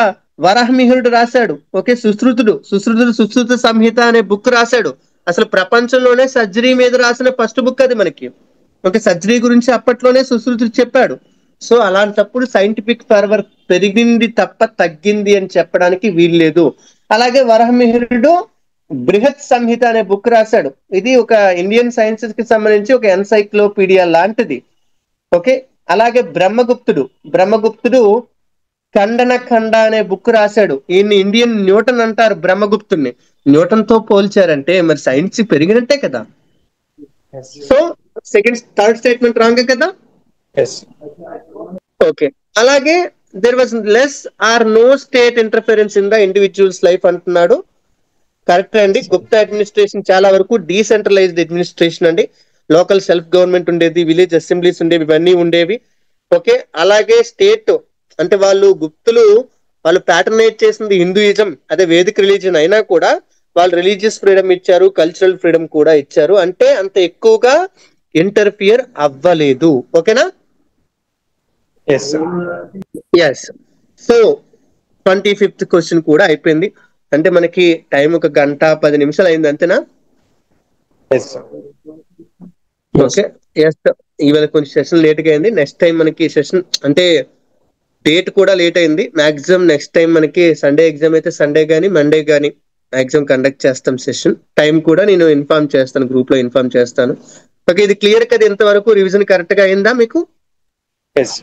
వరాహమిహిరుడు రాశాడు. ఓకే, సుశ్రుత సంహిత అనే బుక్ రాశాడు. అసలు ప్రపంచంలోనే సర్జరీ మీద రాసిన ఫస్ట్ బుక్ అది మనకి. ఓకే, సర్జరీ గురించి అప్పట్లోనే సుశ్రుతుడు చెప్పాడు. సో అలాంటప్పుడు సైంటిఫిక్ ఫర్వర్ పెరిగింది తప్ప తగ్గింది అని చెప్పడానికి వీల్లేదు. అలాగే వరాహమిహిరుడు బృహత్ సంహిత అనే బుక్ రాశాడు. ఇది ఒక ఇండియన్ సైన్సెస్ కి సంబంధించి ఒక ఎన్సైక్లోపీడియా లాంటిది. ఓకే, అలాగే బ్రహ్మగుప్తుడు ఖండ అనే బుక్ రాశాడు. ఈయన్ని ఇండియన్ న్యూటన్ అంటారు. బ్రహ్మగుప్తుడిని న్యూటన్ తో పోల్చారంటే మరి సైన్స్ పెరిగినట్టే కదా. Yes. So third statement wrong కదా. Yes. ఓకే, అలాగే there was less or no state interference in the individuals life అంటున్నాడు. కరెక్ట్ అండి. గుప్తా అడ్మినిస్ట్రేషన్ చాలా వరకు డీసెంట్రలైజ్డ్ అడ్మినిస్ట్రేషన్ అండి. లోకల్ సెల్ఫ్ గవర్నమెంట్ ఉండేది, విలేజ్ అసెంబ్లీస్ ఉండేవి, ఇవన్నీ ఉండేవి. ఓకే, అలాగే స్టేట్ అంటే గుప్తులు ప్యాటర్నైజ్ చేసింది హిందూయిజం, అదే వేదిక రిలీజియన్ అయినా కూడా వాళ్ళు రిలీజియస్ ఫ్రీడమ్ ఇచ్చారు, కల్చరల్ ఫ్రీడమ్ కూడా ఇచ్చారు. అంటే అంత ఎక్కువగా ఇంటర్ఫియర్ అవ్వలేదు. ఓకేనా? Yes, sir. Yes. So 25th question కూడా అయిపోయింది. అంటే మనకి టైం 1 గంట 10 నిమిషాలు అయింది, అంతేనా? Yes, sir. Okay, yes. ఇవాళ కొంచెం సెషన్ లేట్ గా అయింది. నెక్స్ట్ టైం మనకి సెషన్ అంటే డేట్ కూడా లేట్ అయింది. మాక్సిమం నెక్స్ట్ టైం మనకి సండే ఎగ్జామ్ అయితే సండే గానీ మండే గానీ మాక్సిమం కండక్ట్ చేస్తాం సెషన్. టైం కూడా నేను ఇన్ఫార్మ్ చేస్తాను, గ్రూప్ లో ఇన్ఫార్మ్ చేస్తాను. ఓకే, ఇది క్లియర్ కదా? ఇంతవరకు రివిజన్ కరెక్ట్ గా అయిందా మీకు? Yes.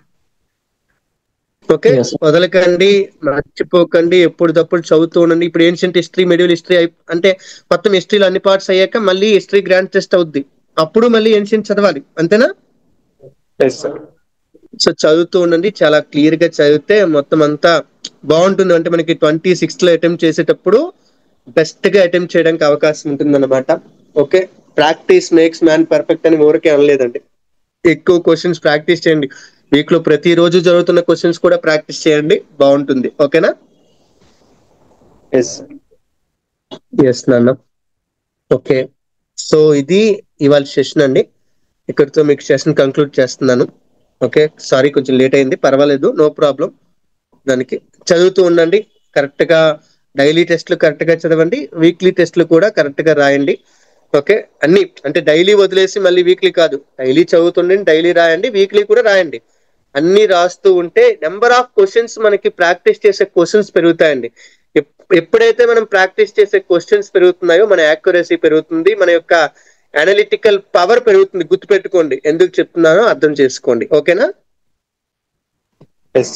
Okay, Yes, sir. వదలకండి, మర్చిపోకండి, ఎప్పటికప్పుడు చదువుతూ ఉండండి. ఇప్పుడు ఏన్షియంట్ హిస్టరీ, మెడివల్ హిస్టరీ అంటే మొత్తం హిస్టరీలో అన్ని పార్ట్స్ అయ్యాక మళ్ళీ హిస్టరీ గ్రాండ్ టెస్ట్ అవుద్ది, అప్పుడు మళ్ళీ ఏన్షియంట్ చదవాలి, అంతేనా? Yes, sir. సో చదువుతూ ఉండండి, చాలా క్లియర్ గా చదివితే మొత్తం అంతా బాగుంటుంది. అంటే మనకి 26th లో అటెంప్ట్ చేసేటప్పుడు బెస్ట్ గా అటెంప్ట్ చేయడానికి అవకాశం ఉంటుంది అనమాట. Okay, practice makes man perfect అని ఊరికే అనలేదండి. ఎక్కువ క్వశ్చన్స్ ప్రాక్టీస్ చేయండి. వీక్ లో ప్రతిరోజు జరుగుతున్న క్వశ్చన్స్ కూడా ప్రాక్టీస్ చేయండి, బాగుంటుంది. ఓకేనా? Yes, sir. ఎస్ నాన్న. ఓకే, సో ఇది ఇవాళ సెషన్ అండి. ఇక్కడితో మీకు సెషన్ కంక్లూడ్ చేస్తున్నాను. ఓకే, సారీ కొంచెం లేట్ అయింది, పర్వాలేదు, నో ప్రాబ్లం. దానికి చదువుతూ ఉండండి, కరెక్ట్ గా డైలీ టెస్ట్లు కరెక్ట్ గా చదవండి, వీక్లీ టెస్ట్లు కూడా కరెక్ట్ గా రాయండి. ఓకే, అన్ని అంటే డైలీ వదిలేసి మళ్ళీ వీక్లీ కాదు, డైలీ చదువుతుండండి, డైలీ రాయండి, వీక్లీ కూడా రాయండి. అన్ని రాస్తూ ఉంటే నెంబర్ ఆఫ్ క్వశ్చన్స్ మనకి ప్రాక్టీస్ చేసే క్వశ్చన్స్ పెరుగుతాయండి. ఎప్పుడైతే మనం ప్రాక్టీస్ చేసే క్వశ్చన్స్ పెరుగుతున్నాయో మన యాక్యురసీ పెరుగుతుంది, మన యొక్క అనలిటికల్ పవర్ పెరుగుతుంది. గుర్తుపెట్టుకోండి, ఎందుకు చెప్తున్నానో అర్థం చేసుకోండి. ఓకేనా? Yes.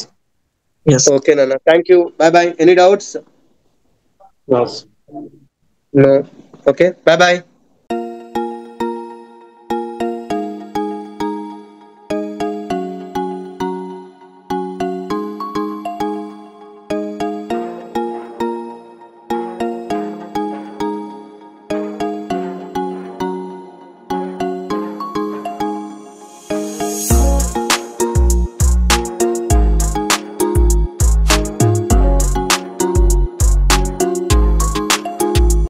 Yes. ఓకే నాన్న, thank you, bye bye. Any doubts? No, sir. No. Okay, bye bye.